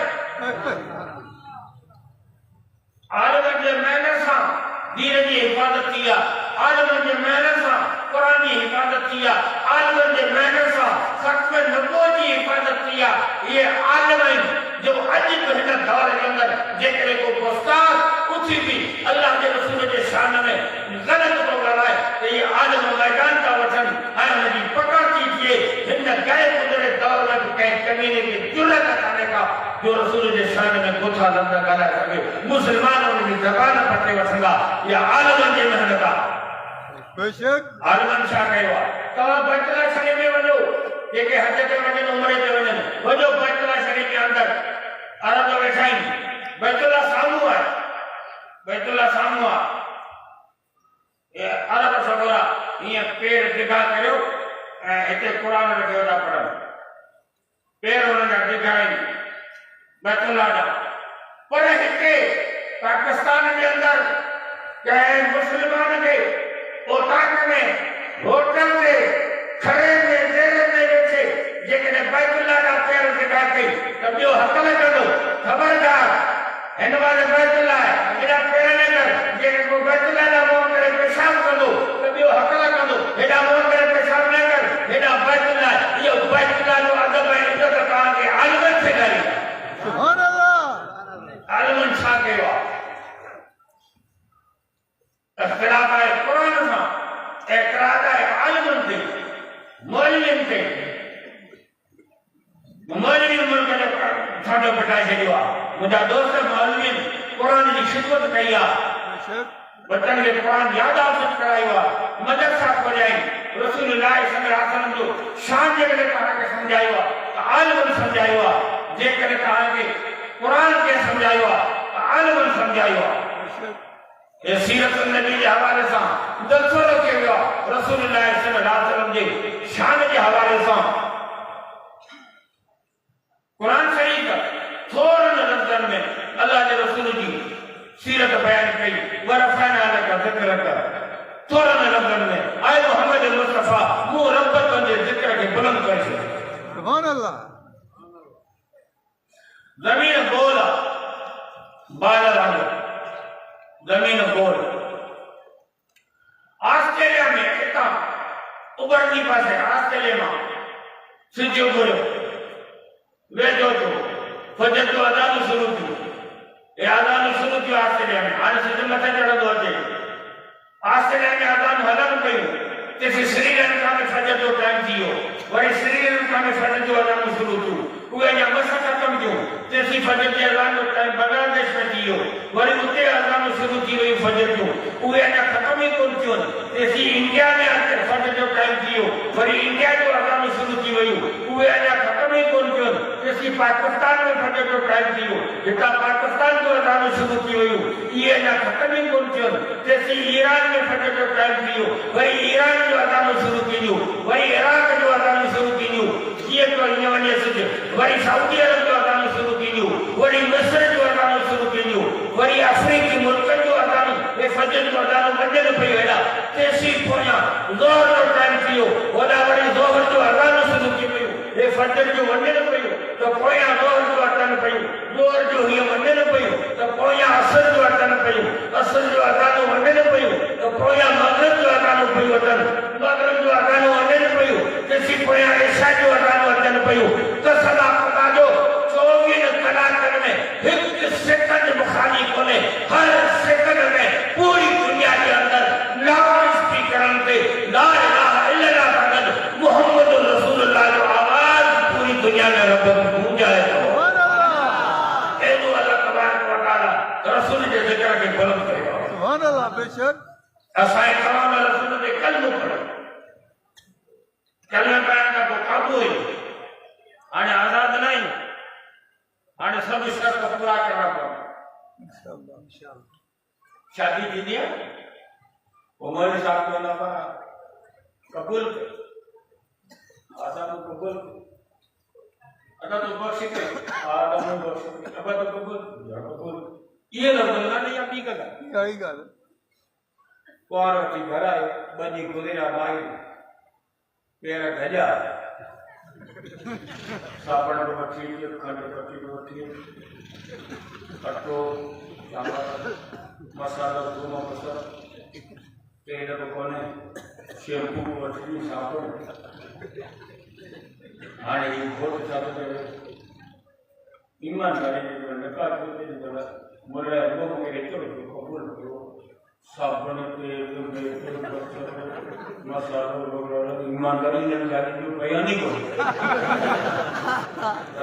आलम जे मैंने सा दीन की हिफाजत किया आलम जे मैंने सा कुरान की हिफाजत किया आलम जे मैंने सा खत्म नबूवत की हिफाजत किया ये आलम है जो आज हिन दौर के अंदर जेकरे को गुस्ताख उठी भी अल्लाह के रसूल के शान में गलत तो ॻाल्हाए तो ये आलम मैदान का वचन है उनकी पकड़ कीजिए हिन गए गुजरे दौर में कहीं कमीने की जुर्रत करने का जो रसूल के शान में गुथा लंदा ॻाल्हाए सके मुसलमानों की ज़बान पटे वसंगा या आलम जे मेहनत बेशक आलम छा कयो तवा बैतुल्ला शरीफ में वञो जेके हज ते वञनि उमरे ते वञनि वञो बैतुल्ला शरीफ के अंदर अरब वेठा आहिनि बैतुल्ला साम्हूं आहे बैतुल्ला साम्हूं आहे ये अरब सगोरा ये पेर डिघा करियो ऐं हिते कुरान रखियो था पढ़नि पेर हुननि जा डिघा आहिनि बैतुल्ला जा पर हिते पाकिस्तान के अंदर कंहिं मुसलमान के ओताक में होटल में खड़े में डेरे में वेठे जेकॾहिं बैतुल्ला जा पेर डिघा कई त ॿियो हक़ में कंदो ख़बरदार हिन वारे बैतुल्ला हेॾा पेर न कर जेके को बैतुल्ला जा मुंहुं करे पेशाब कंदो त ॿियो हक़ में कंदो हेॾा मुंहुं करे पेशाब न कर हेॾा बैतुल्ला इहो बैतुल्ला जो अदब ऐं इज़त तव्हांखे आलिमनि खे ॾिनी सुभान अल्लाह आलिमनि छा कयो आहे इख्तिलाफ आहे कुरान सां एतराज़ आहे आलिमनि ते मौलवियुनि ते मौलवी मुल्क जो ठाडो पटाए छॾियो आहे मुंहिंजा दोस्त मौलवियुनि कुरान जी खिदमत कई आहे बेशक बच्चन के कुरान याद हासिल करायो आहे मदरसा खोलियाई रसूलुल्लाह सल्लल्लाहु अलैहि वसल्लम जो शान जेकॾहिं तव्हांखे सम्झायो आहे त आलिमनि सम्झायो आहे जेकॾहिं तव्हांखे कुरान खे सम्झायो आहे त आलिमनि सम्झायो आहे बेशक ये सीरत नबी के हवाले से दसो रखे हुआ रसूलुल्लाह सल्लल्लाहु अलैहि वसल्लम के शान के हवाले से कुरान शरीफ थोड़न लफ्ज़न में अल्लाह के रसूल की सीरत बयान की वरफाना लका ज़िक्रक थोड़न लफ्ज़न में आए मोहम्मद मुस्तफा मु रब्बत के जिक्र के बुलंद कर सुभान अल्लाह जमीन बोला बादल जमीन गोल ऑस्ट्रेलिया में इतना उभरती पास है ऑस्ट्रेलिया में सिद्धि उभरो वे जो फजर जो अजान शुरू थी ये अजान शुरू थी ऑस्ट्रेलिया में आज सिद्धि मथे चढ़ो अचे ऑस्ट्रेलिया में अजान हलन कयूं तेसी श्रीलंका में फजर जो टाइम थियो वरी श्रीलंका में फजर जो अजान शुरू थियो उहे या बस खत्म थियो तेसी फजर के अजान जो टाइम बांग्लादेश में थियो वरी उते अजान शुरू थी वई फजर जो उहे या खत्म ही कोन थियो तेसी इंडिया में अचे फजर जो टाइम थियो वरी इंडिया जो अजान शुरू थी वई उहे या खत्म ही कोन थियो तेसी पाकिस्तान में फजर जो टाइम थियो हिता पाकिस्तान जो अजान शुरू थी वई ये या खत्म ही कोन थियो तेसी ईरान में फजर जो टाइम थियो वरी ईरान जो अजान शुरू थी वरी इराक जो अजान शुरू थी ये तो इन वने से वरी सऊदी अरब जो अजान शुरू थी वरी मिस्र जो अजान शुरू थी वरी अफ्रीकी मुल्क जो अजान ये फजर जो अजान वजन पे हेड़ा तेसी पोया जोर जो टाइम थियो ओदा फजर जो वञे न पियो त पोयां ज़ोहर जो अचनि पियूं, ज़ोहर जो हीअं वञे न पियो त पोयां असर जो अचनि पियूं, असर जो अज़ानूं वञे न पियूं त पोयां मग़रिब जो अज़ानूं पियूं अचनि, मग़रिब जो अज़ानूं वञे न पियूं तेसीं पोयां इशा जो अज़ानूं अचनि पियूं त सदा खुदा जो 24 कलाकनि में हिकु सेकंड मुखाली कोन्हे। हर सेकंड में पूरी दुनिया के अंदर लाउड स्पीकरनि ते ला इलाहा इल्लल्लाह सां गॾु मुहम्मद रसूलुल्लाह जो आवाज़ पूरी दुनिया में रब गूंजाए थो। एॾो अल्लाह तबारक व तआला रसूल जे ज़िक्र खे बुलंद कयो। सुभान अल्लाह। बेशक असांजे तमाम रसूल ते कलमो पढ़ो, कलमे पढ़ण खां पोइ काबू हुई, हाणे आज़ाद न आहियूं, हाणे सभु शर्त पूरा करणा पवंदा। शादी थींदी आहे उमर साहब को नफा कबूल आदम कबूल अदा तो बख्शी के आदम बख्शी अब तो कबूल ये लफ्ज़ नहीं अपनी कदा सही गल पार्वती घर आए बनी गुजरा माई पेर गजा साबण को मठी खंड पट्टी को मठी कट्टो मसाला थूम मसाला तेल को कोने शैम्पू को मठी साबण हाणे ये बहुत ज्यादा है ईमानदारी जो नकार होते जो मोरे लोग के रेतो कबूल करो साबण तेल मसालो वगैरह ईमानदारी ने जाने जो बयान ही करो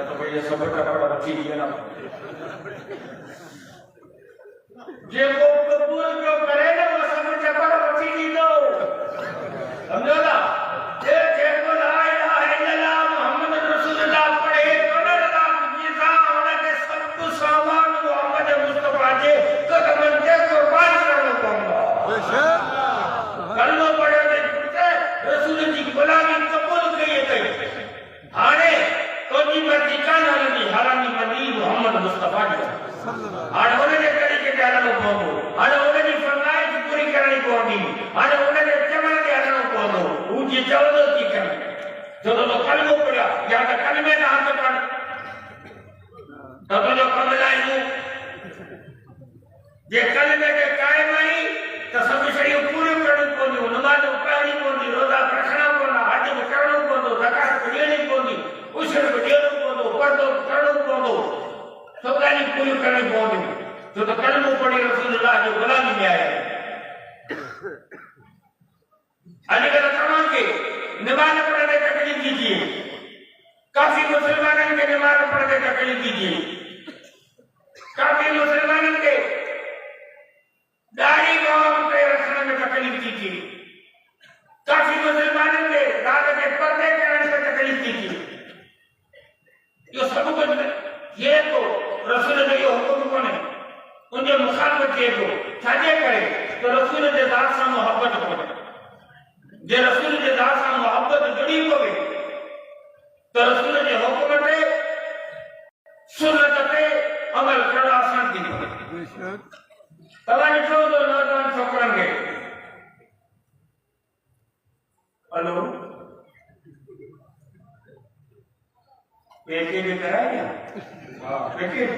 तो भाई ये सब कपड़ा बची है ना जे को कबूल जो करे ना वो सब कपड़ा बची दी दो समझो ना जे को ला इलाहा इल्लल्लाह मुहम्मद रसूलुल्लाह पढ़े तो ना जीसा होने के सब सामान मोहम्मद मुस्तफा जे कदमन के कुर्बान करना पड़ेगा। बेशक कलमा पढ़े ते रसूल जी गुलामी कबूल कई थे हाणे कोई मर्जी कान हलंदी हालांकि मदी मोहम्मद मुस्तफा जो हाणे उन जे तरीके ते हलणो पवंदो, हाणे उन जी फरमाइश पूरी करणी पवंदी, हाणे उन जे चवण ते हलणो पवंदो, हू जीअं चवंदो थी करे छो तो कलमो पढ़िया या त कलमे ते हथ पढ़ त तुंहिंजो कमु लाइ जे कलमे ते क़ाइम आई त सभु शयूं पूरियूं करणियूं पवंदियूं, नमाज़ पढ़णी पवंदी, रोज़ा रखणा पवंदा, हज बि करणो पवंदो, ज़कात बि ॾियणी पवंदी, उछल बि ॾियणो पवंदो, पर्दो बि करणो पवंदो, सभु ॻाल्हियूं पूरियूं करणियूं पवंदियूं छो त कलमो पढ़ी रसूलुल्लाह जो गुलामी में आया। अॼुकल्ह तव्हांखे नमाज़ पढ़ने में तकलीफ़ कीजिए, काफ़ी मुसलमाननि खे नमाज़ पढ़ने में तकलीफ़ कीजिए, काफ़ी मुसलमाननि खे दाढ़ी बाम पे रखने में तकलीफ कीजिए, काफी मुसलमानों के रात के पर्दे करने में तकलीफ कीजिए, यो सब कुछ ये तो रसूल ने यो हुक्म कोने उनके मुखालफत किए तो छाजे करे तो रसूल के दास से मोहब्बत करे, जे रसूल के दास से मोहब्बत जुड़ी होवे तो रसूल के हुक्म पे सुन्नत पे अमल करना आसान थी बेशक तवाने छो तो नौजवान छोकरन के हेलो पैकेज कराया हां पैकेज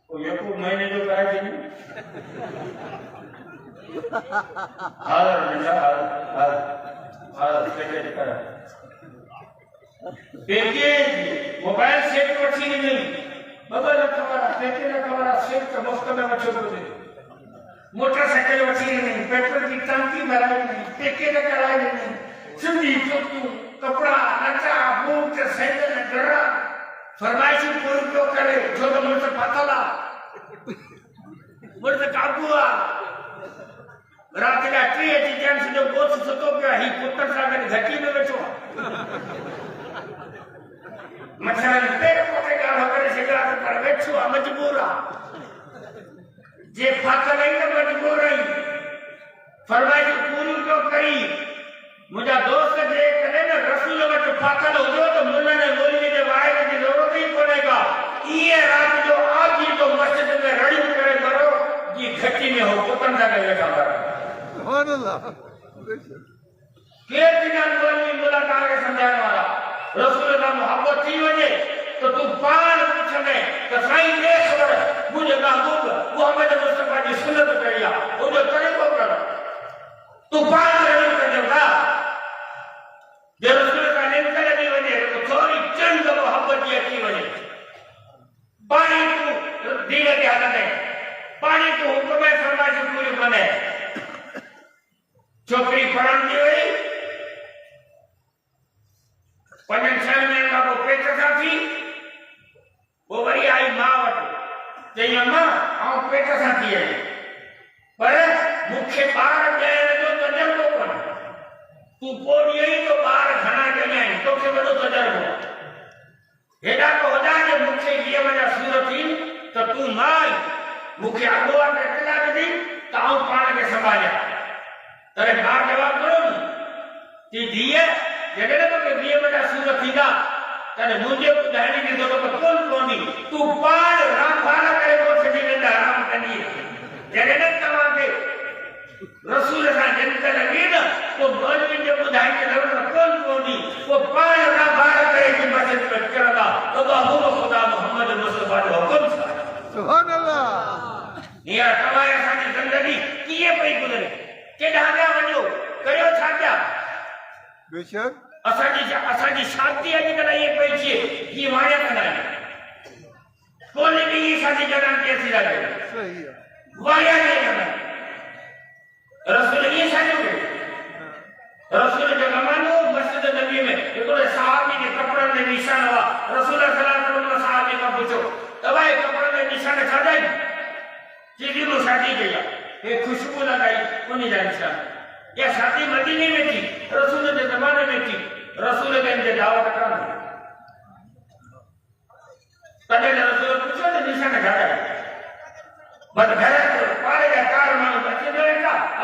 वो ये को महीने जो कराया थी हां पैकेज करा पैकेज मोबाइल सेट वठी नहीं बाबा रखवारा पैकेज रखवारा सेट का मुफ्त में वठो दे, मोटरसाइकिल वठी नहीं, पेट्रोल की टंकी भराई नहीं, पैकेज कराई नहीं, सिंधी चोटियूं कपड़ा लटा बूट सैंडल डरा फरमाइश पूरी क्यों करे छो तो मुझसे पतला मुझसे काबू आ रात का ट्री एटी जेंट्स जो बोस सतो पिया ही पुत्र सा गॾु घटी में वेठो मसलन पेड़ पोटे गाल करे सिगा पर वेठो आ मजबूर आ जे फाकल है तो मजबूर है फरमाइश पूरी क्यों करी मुझा दोस्त जे कने न रसूल वट फाकल हो तो मुल्ला ने बोली जे वायरे की जरूरत ही पड़ेगा ये रात जो आप ही तो मस्जिद में रड़ी करे करो ये घटी में हो पुतन सा के बैठा कर सुभान अल्लाह। के दिन बोली मुल्ला का रसूल का मोहब्बत थी वजे तो तू पान पूछ में तो साईं ने खबर मुझे महबूब मोहम्मद मुस्तफा की सुन्नत करिया वो जो तरीको कर तू पान जरूर कर देगा जे रसूल का नेम करे नहीं वजे तो थोड़ी चंद मोहब्बत ये थी वजे पानी तू दीन के हाथ में पानी तू हुक्म है फरमाइश पूरी बने छोकरी पढ़न दी हुई पंजन छह महीने का वो पेट था थी वो वरी आई मां वट चई अम्मा आऊं पेट सां थी आई पर मूंखे ॿार ॼाइण जो तजुर्बो कोन्हे तूं पोइ ॾियई तो ॿार घणा ॼाया आहिनि तोखे वॾो तजुर्बो हेॾा तो वॾा जे मूंखे हीअ वञा सूरत थी त तूं मां आई मूंखे अॻो आहे इतला ॾिनी त आऊं पाण खे संभालिया तॾहिं मां जवाबु ॾिनो कि धीअ जॾहिं तोखे 20 वॾा सूरत थींदा तॾहिं मुंहिंजे ॿुधाइण जी ज़रूरत कोन पवंदी तूं पाण रामबाड़ा करे पोइ सॼी निंड आराम कंदी जॾहिं तव्हांखे रसूल सां जंत लॻी न पोइ मौलवी जे ॿुधाइण जी ज़रूरत कोन पवंदी पोइ पाण रामबाड़ा करे जी मस्जिद में करंदा अल्लाह ख़ुदा मोहम्मद मुस्तफा जो हुकुम सां सुभान अल्लाह हीअं तव्हां असांजी ज़िंदगी कीअं पई गुज़रे केॾांहुं पिया वञो करियो छा पिया बेशक असांजी शादी अॼुकल्ह इहे पई थिए कीअं वाया कंदा आहिनि कोन्हे बि इहे शादी कंदा आहिनि केसी था कनि सही आहे वाया नहीं कंदा आहिनि रसूल इहे शादियूं कयूं रसूल जो ज़मानो मस्जिद नबी में हिकिड़े सहाबी जे कपिड़नि में निशान हुआ रसूल सल्लल्लाहु अलैहि वसल्लम सहाबी खां पुछो तव्हां कपिड़नि में निशान छा आहिनि चई मूं शादी कई आहे हे खुशबू लगाई उन जा निशान या शादी मदीने में थी रसूल के जमाने में थी रसूल के इनके दावत कर तने रसूल पूछो तो निशान घाटा बस घर पारे का कार मानो बच्चे जो है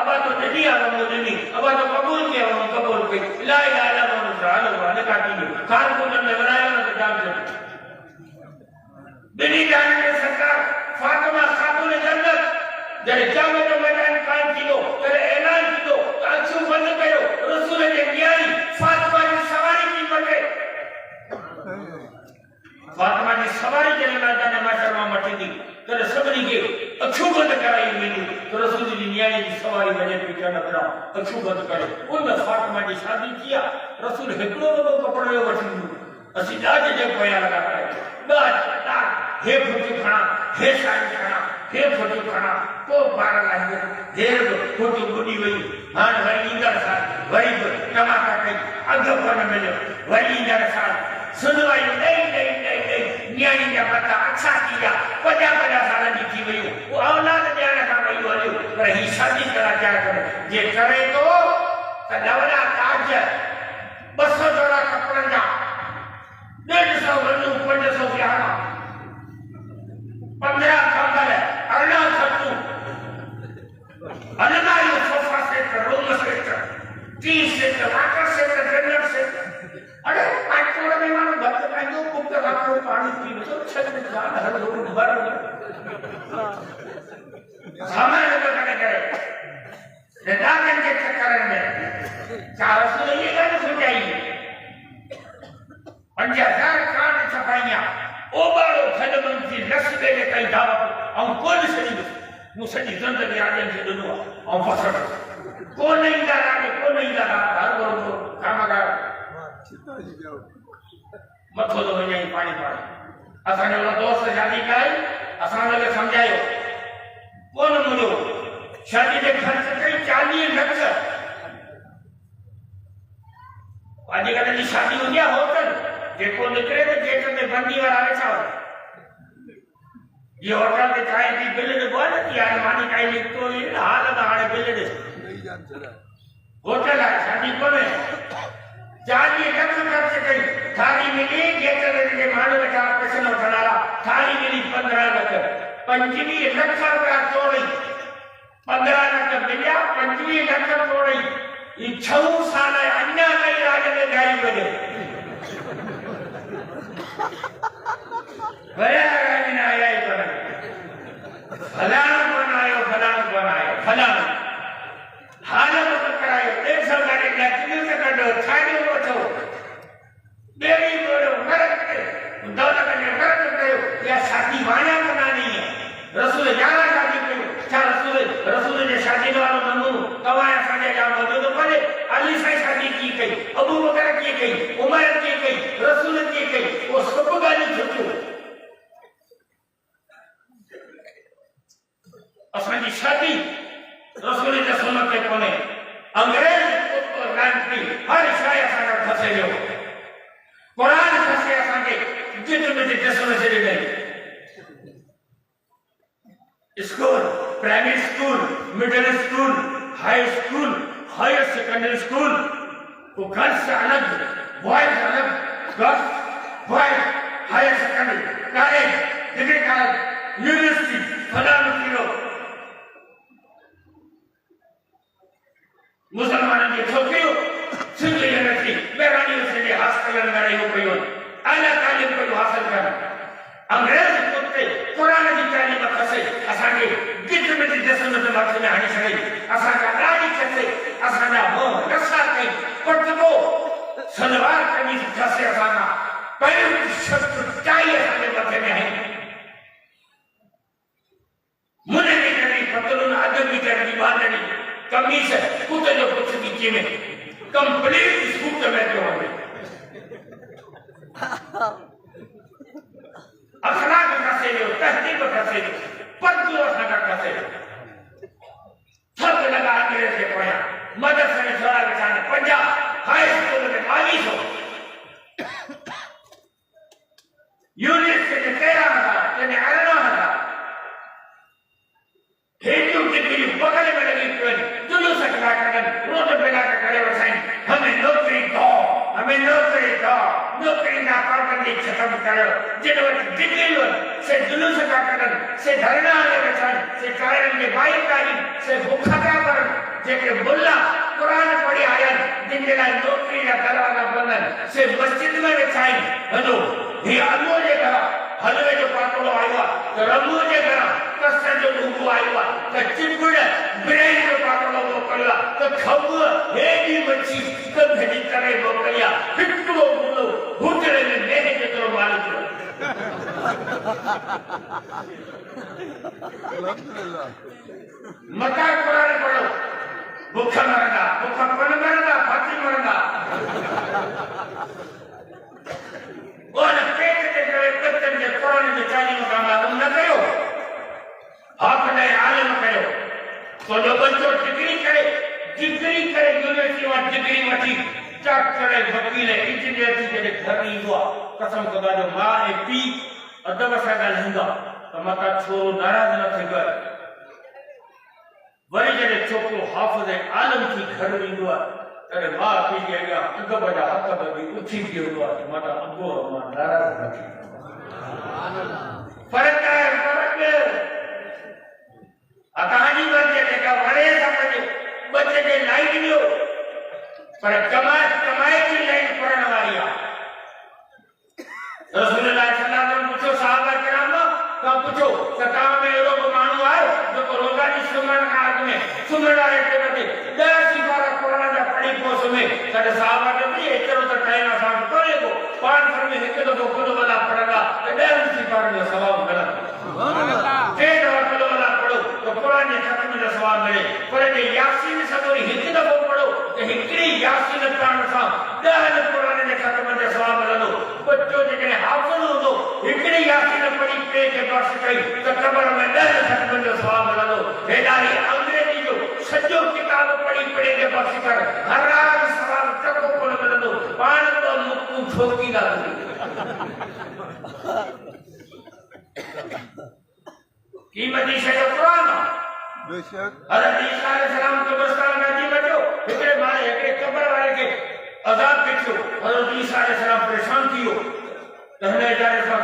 अब तो जदी आ वो जदी अब तो कबूल किया वो कबूल की ला इलाहा इल्लल्लाह मुहम्मदुर वाले का की खान को जब बनाया ना जान से बिनी जान के सरकार फातिमा खातून जन्नत जरे जामे जो मैदान कायम कियो तेरे ऐलान कियो अक्षु बंद कयो रसूल ने न्याय फातिमा की सवारी की बटे फातिमा की सवारी के मैदान में माशा मटी दी तेरे सबनी के अक्षु बंद कराई मिली तो रसूल की न्याय की सवारी वजह पे क्या करा अक्षु बंद करे उनमें फातिमा की शादी किया रसूल हिकड़ो वो कपड़े वठी असि दाज जे पया लगा करे दाज हे फुटी खणा हे साड़ी खणा हे फुटी खणा को बार लागे देर फुटी गुडी वई हां वरी इंदर सा वरी टमाटा कई अग पर मिलो वरी इंदर सा सुनवाई नहीं न्याणी जा बता अच्छा किया 50 साल जी थी वई वो औलाद ॾियण खां वई वरी पर ही शादी करा क्या करे जे करे तो लवड़ा ताज 200 जोड़ा कपड़न जा 150 वनु 500 प्यारा 15 कंबल 18 छत्तू अलमारी sofa set room set 30 set water set dinner set अरे आटोड़ में मानो भक्त कांजो कुक राखो पानी पी तो छत में जान हर लोग भर समय लगा करे नेतागन के चक्कर में चार सौ ये गाने सुझाइए 5000 कार्ड छपाइया ओबारो खडमंती रस दे कई दावत और कौन सही मु सही जिंदगी आगे से दुनो और फसर कौन नहीं लगा हर वो कामगार मथो तो वही पानी असाने वाला दोस्त शादी कराई असाने ले समझायो कौन मुझो शादी के खर्च कई 40 लाख आजकल की शादी हो गया होटल जेको निकले तो गेट में बंदी वाला आवे छा ये होटल के चाय की बिल ने बोल कि आलमानी काई लिखतो ये हाल ना हाड़े बिल दे नहीं जान चला होटल है शादी कोने 40 लाख खर्च कई थाली मिली गेट के मानो का पैसा उठाना थाली मिली 15 लाख 25 लाख रुपया चोरी 15 लाख मिलिया 25 लाख चोरी ये 6 साल अन्य कई राज में गाड़ी बने बया राज ने आया ही पर फलान हालत करायो 100 गाड़ी लक्ष्मी से कढो छाड़ियो वठो बेरी कई, उमर की कई, रसूल की कई, वो सब गाली छुटियो असांजी शादी रसूल जे सुन्नत ते कोने अंग्रेज क्रांति हर शय असांजा फसे वियो कुरान फसे असांखे जित में जिस्म से गई school primary school middle school high school higher secondary school वो गर्ल्स से अलग बॉयज अलग girls boys higher secondary college degree college university फलाना किलो मुसलमानों की छोकरियों सिंध यूनिवर्सिटी बेरानी यूनिवर्सिटी हॉस्टल में रही हो गई आला तालीम को हासिल कर अंग्रेज कुत्ते कुरान की तालीम फसे असांखे गिट में जिस्म में मथे में हणी छड़ी असांजा ॾाढी कसे असांजा मुंह रसा कई पटको सलवार कमीज फसे असांजा पहिरियों शस्त्र टाई असांजे मथे में हणी मुने की करी पतलून अदब की करी बांधणी कमीज कुत्ते जो कुछ नीचे में कंप्लीट सूट में जो हमें अखलाक फसे जो तहजीब फसे जो पर्दो असांजा फसे सब लगा अंग्रेज के पोया मदरसे में छोड़ा बेचाने पंजाब हाई स्कूल में 2200 यूनिवर्सिटी में 13,000 यानी 18,000 हिंदू डिग्री बगल में लगी जुलूस खड़ा कर रोड पे लाकर खड़े हो साईं हमें नौकरी दो नौकरी ना पाबंदी खत्म करो जिन वक्त डिग्री हो से जुलूस का करन से धरना ले बैठन से कायरन के बाई तारीख से भूखा पर जेके मुल्ला कुरान पढ़ी आयन जिन जगह नौकरी का दरवाजा बंदन से मस्जिद में बैठाई हलो ये अल्लाह जे कहा हलवे जो पातलो आयो तो रमू जे कहा कसर जो डूबो आयो तो चिंबुड़ ब्रेन जो पातलो मोकलिया तो खब हेडी मच्छी तो भेजी करे मोकलिया हिकड़ो मुलो हुटले में नेह जेतरो मालिक अल्हम्दुलिल्लाह मता कुरान पढ़ो भूखा मरना भूखा पन मरना फाती मरना और पेट के करे कत्तन के कुरान के तालीम का मालूम न करो आप ने आलम करो तो जो बच्चों डिग्री करे यूनिवर्सिटी में डिग्री वठी चक करे वकील इंजीनियर थी के घर में हुआ कसम खुदा जो मां ए पी अदब सां ॻाल्हाईंदा त मता छोरो नाराज़ न थी कर वरी जॾहिं छोकिरो हाफ़िज़ ऐं आलम थी घर में ईंदो आहे तॾहिं माउ पीउ जे अॻियां अगब जा हथ ॿधी उथी बीहंदो आहे त मां अॻो मां नाराज़ न थी फ़र्क़ु आहे फ़र्क़ु तव्हांजी मर्ज़ी जेका वणे सम्झ बचे खे लाइन ॾियो पर कमाए जी लाइन पढ़ण वारी आहे रसूलुल्लाह सल्लल्लाहु अलैहि वसल्लम पूछो साहबा किराम खां पूछो त तव्हां में अहिड़ो को माण्हू आहे जेको रोज़ा जी सुम्हण खां अॻु में सुम्हण वारे खे वठी 10 सिपारा कुरान जा पढ़ी पोइ सुम्हे तॾहिं साहबा चवंदी एतिरो त टाइम असां कोन्हे को 5 में हिकु दफ़ो कुलवला पढ़ंदा त 10 सिपारनि जो सवाबु मिलंदो टे दफ़ा कुलवला पढ़ो तो कुरान जे ख़त्म जो सवाब मिले पर जे यासीन सदोरी हिकु दफ़ो पढ़ो त हिकिड़ी यासीन पढ़ण सां 10 कुरान जे ख़त्म जो सवाब मिलंदो बच्चो जेकॾहिं हाफ़िज़ हूंदो हिकिड़ी यासीन पढ़ी पे खे बस कई त क़बर में 10 ख़त्म जो सवाब मिलंदो हेॾारी अंग्रेजी जो सॼो किताब पढ़ी के बस कर हर रात सवाब टको कोन मिलंदो पाण बि मुक्कू ठोकींदा कीमती शइ कुरान बेशक हज़रत ईसा अलैहिस्सलाम कब्रिस्तान में अची बचो हिकिड़े माण्हू हिकिड़े क़बर वारे खे अज़ाब पियो हज़रत ईसा अलैहिस्सलाम परेशान थी वियो त हिन वीचारे सां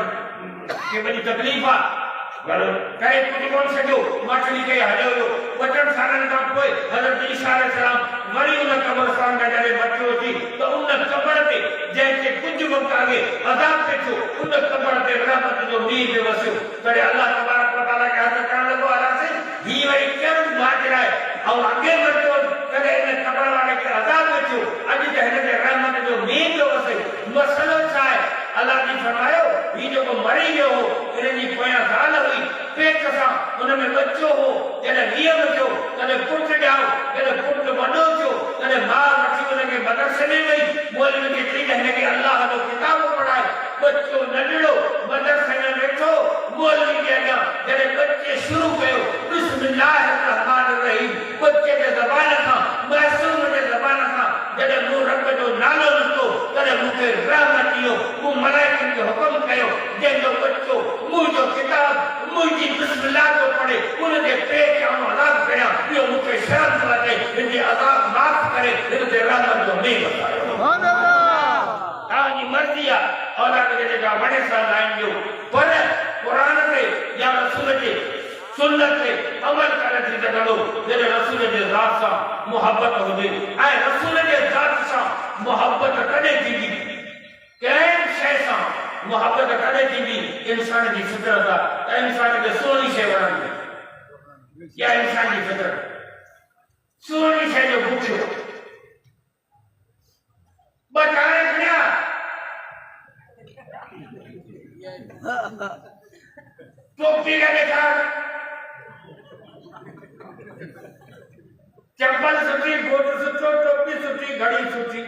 के वॾी तकलीफ़ आहे पर करे कुझु कोन सघियो माठड़ी खे हलियो वियो 5 सालनि खां पोइ हज़रत ईसा अलैहिस्सलाम वरी उन कब्रिस्तान में जॾहिं बचियो अची त उन क़बर ते जंहिंखे कुझु वक़्तु अॻे अज़ाब पियो उन क़बर ते रहमत जो मींहुं पियो वसियो तॾहिं अल्लाह तबारक व तआला खे हथ करण लॻो अलासीं ही वरी कहिड़ो माजरा आहे ऐं अॻे वरितो कॾहिं हिन क़बर वारे खे अज़ाब पियो अॼु त हिन ते रहमत जो मींहुं पियो वसे मसइलो छा आहे अल्लाह जी फरमायो ही जेको मरी वियो हो इन जी पोयां ज़ाल हुई पेट सां उन में बच्चो हो जॾहिं वीह थियो तॾहिं पुटु ॼाओ जॾहिं पुटु वॾो थियो तॾहिं माउ वठी हुनखे मदरसे में वई मौलवी खे चई बच्चो नंढड़ो मदरसे में बैठो मौलवी के अॻियां जॾहिं बच्चे शुरू कयो बिस्मिल्लाहिर्रहमानिर्रहीम बच्चे जे ज़बान खां मासूम जे ज़बान खां जॾहिं मूं रब जो नालो लिखो तॾहिं मूंखे रहमत इहो मूं मलाइकनि खे हुकुम कयो जंहिंजो बच्चो मुंहिंजो किताब मुंहिंजी बिस्मिल्लाह थो पढ़े उनजे पेट खे आऊं अज़ाब कयां इहो मूंखे शर्म थो अचे हिनजे अज़ाब माफ़ करे हिनते रहमत जो मेह वसायो तव्हांजी मर्ज़ी आहे औलाद खे जेका वणे सां लाइन ॾियो पर क़ुरान ते या रसूल जे सुन्नत ते अमल करे थी सघंदो जॾहिं रसूल जे ज़ात सां मुहबत हुजे ऐं रसूल जे ज़ात सां मुहबत कॾहिं थींदी कंहिं शइ सां मुहबत कॾहिं थींदी इंसान जी फितरत आहे त इंसान खे सुहिणी शइ वणंदी या इंसान जी फितरत सुहिणी शइ जो भुखियो बचाए खणिया टोपी का देखा चप्पल सुठी बोट सुठो टोपी सुठी घड़ी सुठी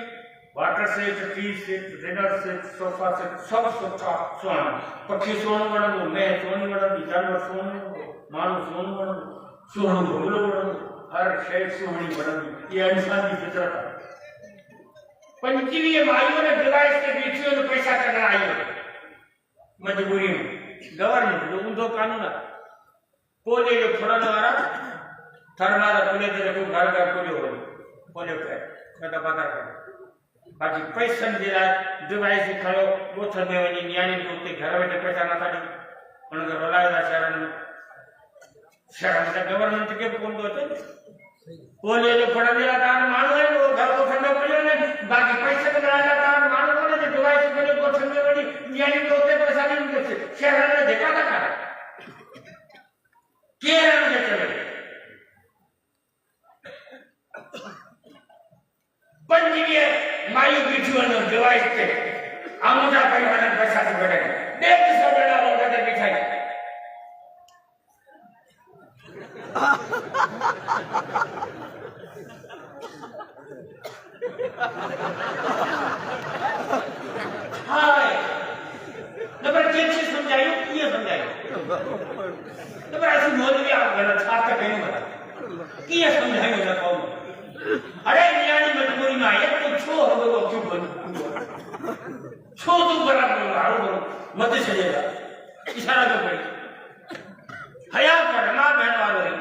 water set T set dinner set sofa set सब सुठा सोना पक्षी सोन वणंदो मैं सोनी वणंदी जानवर सोन माण्हू सोन वणंदो सोन भोगलो वणंदो हर शइ सोहणी वणंदी इहा इंसान जी फितरत आहे 25 मायूं ने डिवाइस के बीच में पैसा कढण आयो मजबूरी में गवर्नमेंट जो ऊंधो कानून आहे पोले जो फुरण वारा थरमार पुले ते रखो घर घर पुलियो हो पोले पे कदा पता कर बाकी पैसन जे लाइ डिवाइस खड़ो गोथ में वनी न्याणी को ते घर में पैसा न काढी उन के रोलायदा शहर में गवर्नमेंट के कोन दो तो पोले जो फुरण जे लाइ माण्हू है वो घर को ठंडो पड़ियो ने बाकी पैसे के लाइ माण्हू कोन जे डिवाइस खड़ो गोथ में वनी न्याणी को ते पैसा नहीं मिलते शहर में देखा था केरल में चले 25 मायूं बीठियूं आहिनि डिवाइस ते आमूजा पई वञनि पैसा थी कढनि 150 ॼणा रोड ते बीठा आहिनि हाय नंबर कैसे समझायो कीअं समझायो नंबर ऐसी मौलवी आप गलत छा त कयूं कीअं समझायो न कौम अरे न्याणी मजबूरी में आया तो छो हो क्यों बन छो तू बराबर हारो मत चलेगा इशारा तो करी हया कर मां बहन वाले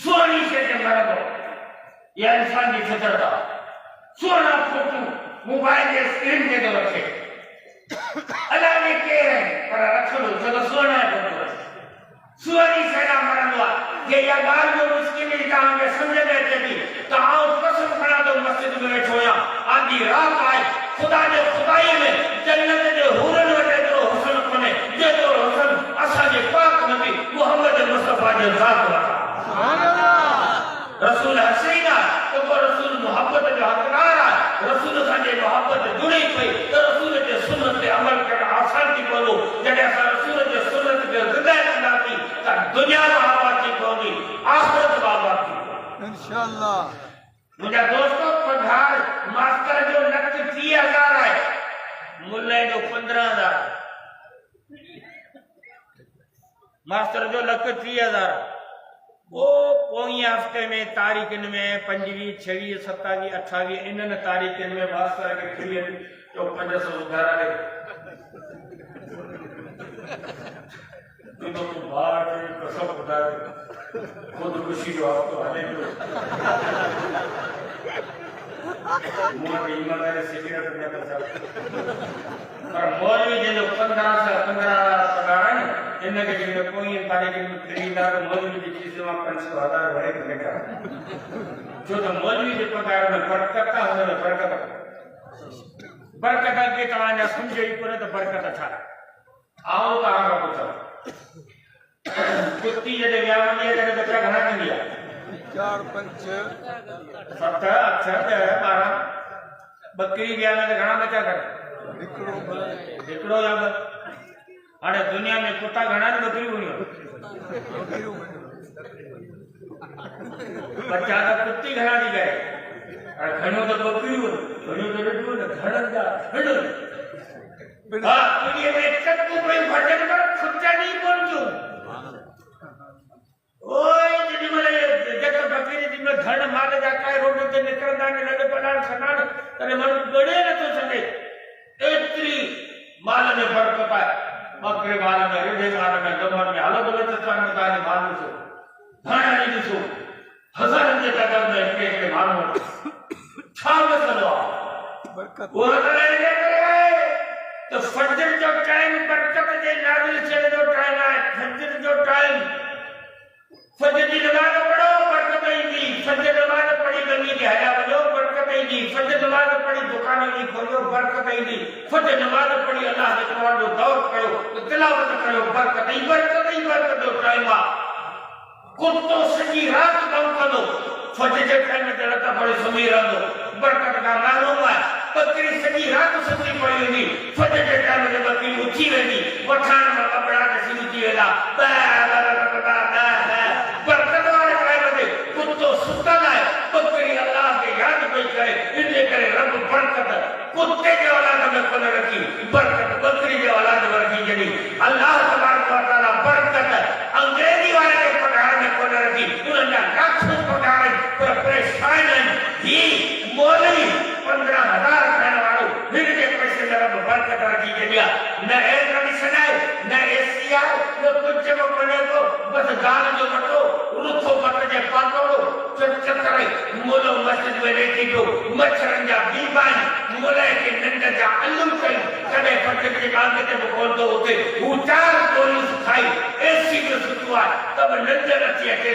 सोनी से बराबर ये इंसान की फितरत सोना फोटो मोबाइल के स्क्रीन के तो रखे अल्लाह ने के पर रख लो चलो सोना फोटो सोनी से ना मरनवा ये या बाल जो मुश्किल में काम में समझ में थी तो आओ कसम खड़ा दो मस्जिद में बैठो या आधी रात आए खुदा ने खुदाई में जन्नत के हुरन वटे तो हुस्न कोने जे तो हुस्न असा जे पाक नबी मोहम्मद मुस्तफा जे जात सुभान अल्लाह रसूल हसीना तो रसूल मोहब्बत जो हकदार है रसूल साजे मोहब्बत जुड़ी पई तो रसूल के सुन्नत पे अमल करना आसान थी बोलो जडे रसूल के सुन्नत के हृदय बनाती ता दुनिया आबादी होगी आखिरत आबादी इंशाअल्लाह मुझे दोस्तों पगार मास्टर जो लक्ष्य 30,000 है मुल्ले जो 15,000 मास्टर जो लक्ष्य 30,000 वो पोई हफ्ते में तारीखन में 25, 26, 27, 28 इन तारीखन में मास्टर के फ्री जो 500 घर आए तो बात कसम खुदा खुद खुशी जो आपको हमें मोर ईमानदारी सिगरेट में कर पर मौलवी जो 15 से 15 पगार है इनके जिन कोई तारीख में खरीदार मौलवी की चीज में 500,000 भरे करेगा जो तो मौलवी के पगार में बरकत होने में बरकत के तवाना समझे ही पूरे तो बरकत अच्छा आओ तो आगा पूछो कुत्ती जदे व्यावन ये जदे बच्चा घना नहीं दिया 4, 5, 7, 8, 12 बकरी व्यावन घना बच्चा करे हिकड़ो या अरे दुनिया में कुत्ता घना ने बकरी हुई बच्चा तो कुत्ती घना दी गए और घणो तो बकरी हुई घणो तो घणन जा घणो हाँ ये मैं चक्कू कोई भजन कर खुदा नहीं बोल दूं ओए जी मरे जट बकरी जी में धड़ मारे जाता है रोड पे निकलदा ने लड़े पलाण सनान तने मन गड़े न तो सके एतरी माल में बरकत है बकरे माल में रेडे माल में दमन में अलग अलग चट्टान में गाने माल में सो धाना नहीं सो हजार के कदम में के मानो छाव चलो बरकत वो करे तो फजर जो टाइम बरकत दे नाजिल चले जो टाइम है फजर जो टाइम फजर की नमाज पढ़ो बरकत आएगी फजर नमाज पढ़ी गली के हया बनो बरकत आएगी फजर नमाज पढ़ी दुकानें की खोलो बरकत आएगी फजर नमाज पढ़ी अल्लाह के कुरान जो दौर करो तिलावत करो बरकत ही बरकत दो टाइम आ कुत्तो सजी रात कम करो फजर के टाइम में चलता पड़े समीर दो बरकत का मालूम है बकरी सजी रात सजी पड़ी होगी फजर के टाइम में बकरी उठी वेगी वठान में कपड़ा के सी उठी वेला बरकत वाले टाइम में कुत्तो सुता है बकरी अल्लाह के याद पे करे इन्हें करे रब बरकत कुत्ते के औलाद में कोने रखी बरकत बकरी के औलाद में रखी जनी अल्लाह तबारक व तआला बरकत अंग्रेजी वाले के पगार में कोने रखी उन्होंने लाखों पगार पर परेशान ही मौलवी 15,000 खाने वालों फिर के पैसे में रब बरकत रखी जनिया न एयर कंडीशन है न एसी है न कुछ जगह बने को बस गाल जो बटो रुथो बट जे पातोड़ो चक करे मोलो मस्जिद में रहती तो मच्छरन जा बीबान मोले के नंद जा अल्लू कई कदे फटक के काम में तो बोल दो होते वो चार गोली खाई एसी में सुतवा तब नंद रची अचे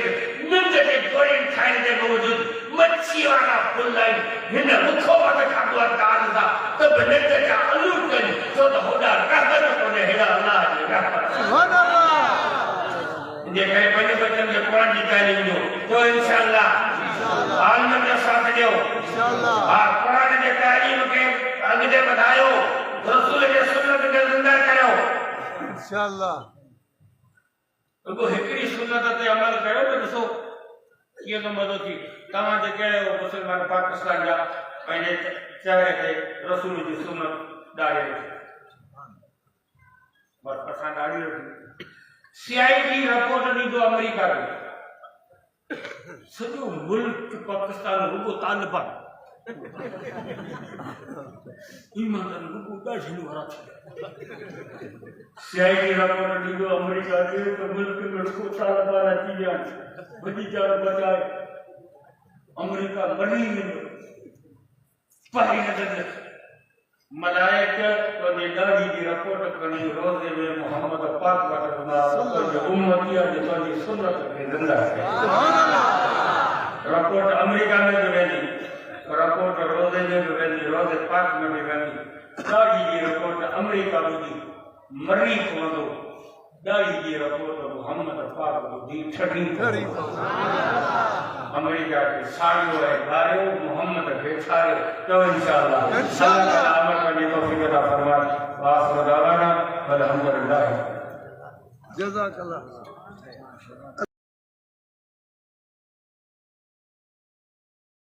नंद के गोली खाने के बावजूद मच्छी वाला फुल लाइन हिन मुखो मत खादो दाल दा तब नंद जा अल्लू कई तो होड़ा रहमत कोने हेड़ा अल्लाह जी रहमत सुभान अल्लाह जे करे बने बच्चन के कुरान की तालीम दो तो इंशाअल्लाह आलम के साथ दो इंशाअल्लाह हां कुरान के तालीम के अगले बतायो रसूल के सुन्नत के जिंदा करो इंशाअल्लाह तो हिकड़ी सुन्नत ते अमल करो तो ॾिसो कीअं थो मज़ो थी तव्हां जेके आहियो मुस्लमान पाकिस्तान जा पंहिंजे चहिरे ते रसूल जी सुन्नत ॾाढी बस असां ॾाढी रखी सीआईडी रिपोर्ट ॾींदो अमेरिका खे सॼो मुल्क पाकिस्तान रुगो तालिबान ईमान रुगो ॾाढी वारा थी सीआईडी रिपोर्ट ॾींदो अमेरिका खे त मुल्क में रुगो तालिबान अची विया वॾी जान बचाए अमेरिका मनी पहली नज़र मलाइक तो दाढ़ी की रिपोर्ट करनी रोजे में मोहम्मद पाक वटि उम्मतिया जो पंहिंजी सुन्नत खे ज़िंदा है सुभान अल्लाह रिपोर्ट अमेरिका में भी वेंदी रिपोर्ट रोजे में भी वेंदी रोजे पाक में भी वेंदी दाढ़ी की रिपोर्ट अमेरिका में भी मरी पवंदो दाढ़ी की रिपोर्ट मोहम्मद पाक दी ठगी अमेरिका के सारियो है गारियो मोहम्मद के छारे तो इंशाअल्लाह अल्लाह अमल करने को तौफीक अता फरमाए वाह दावाना अल्हम्दुलिल्लाह जज़ाकल्लाह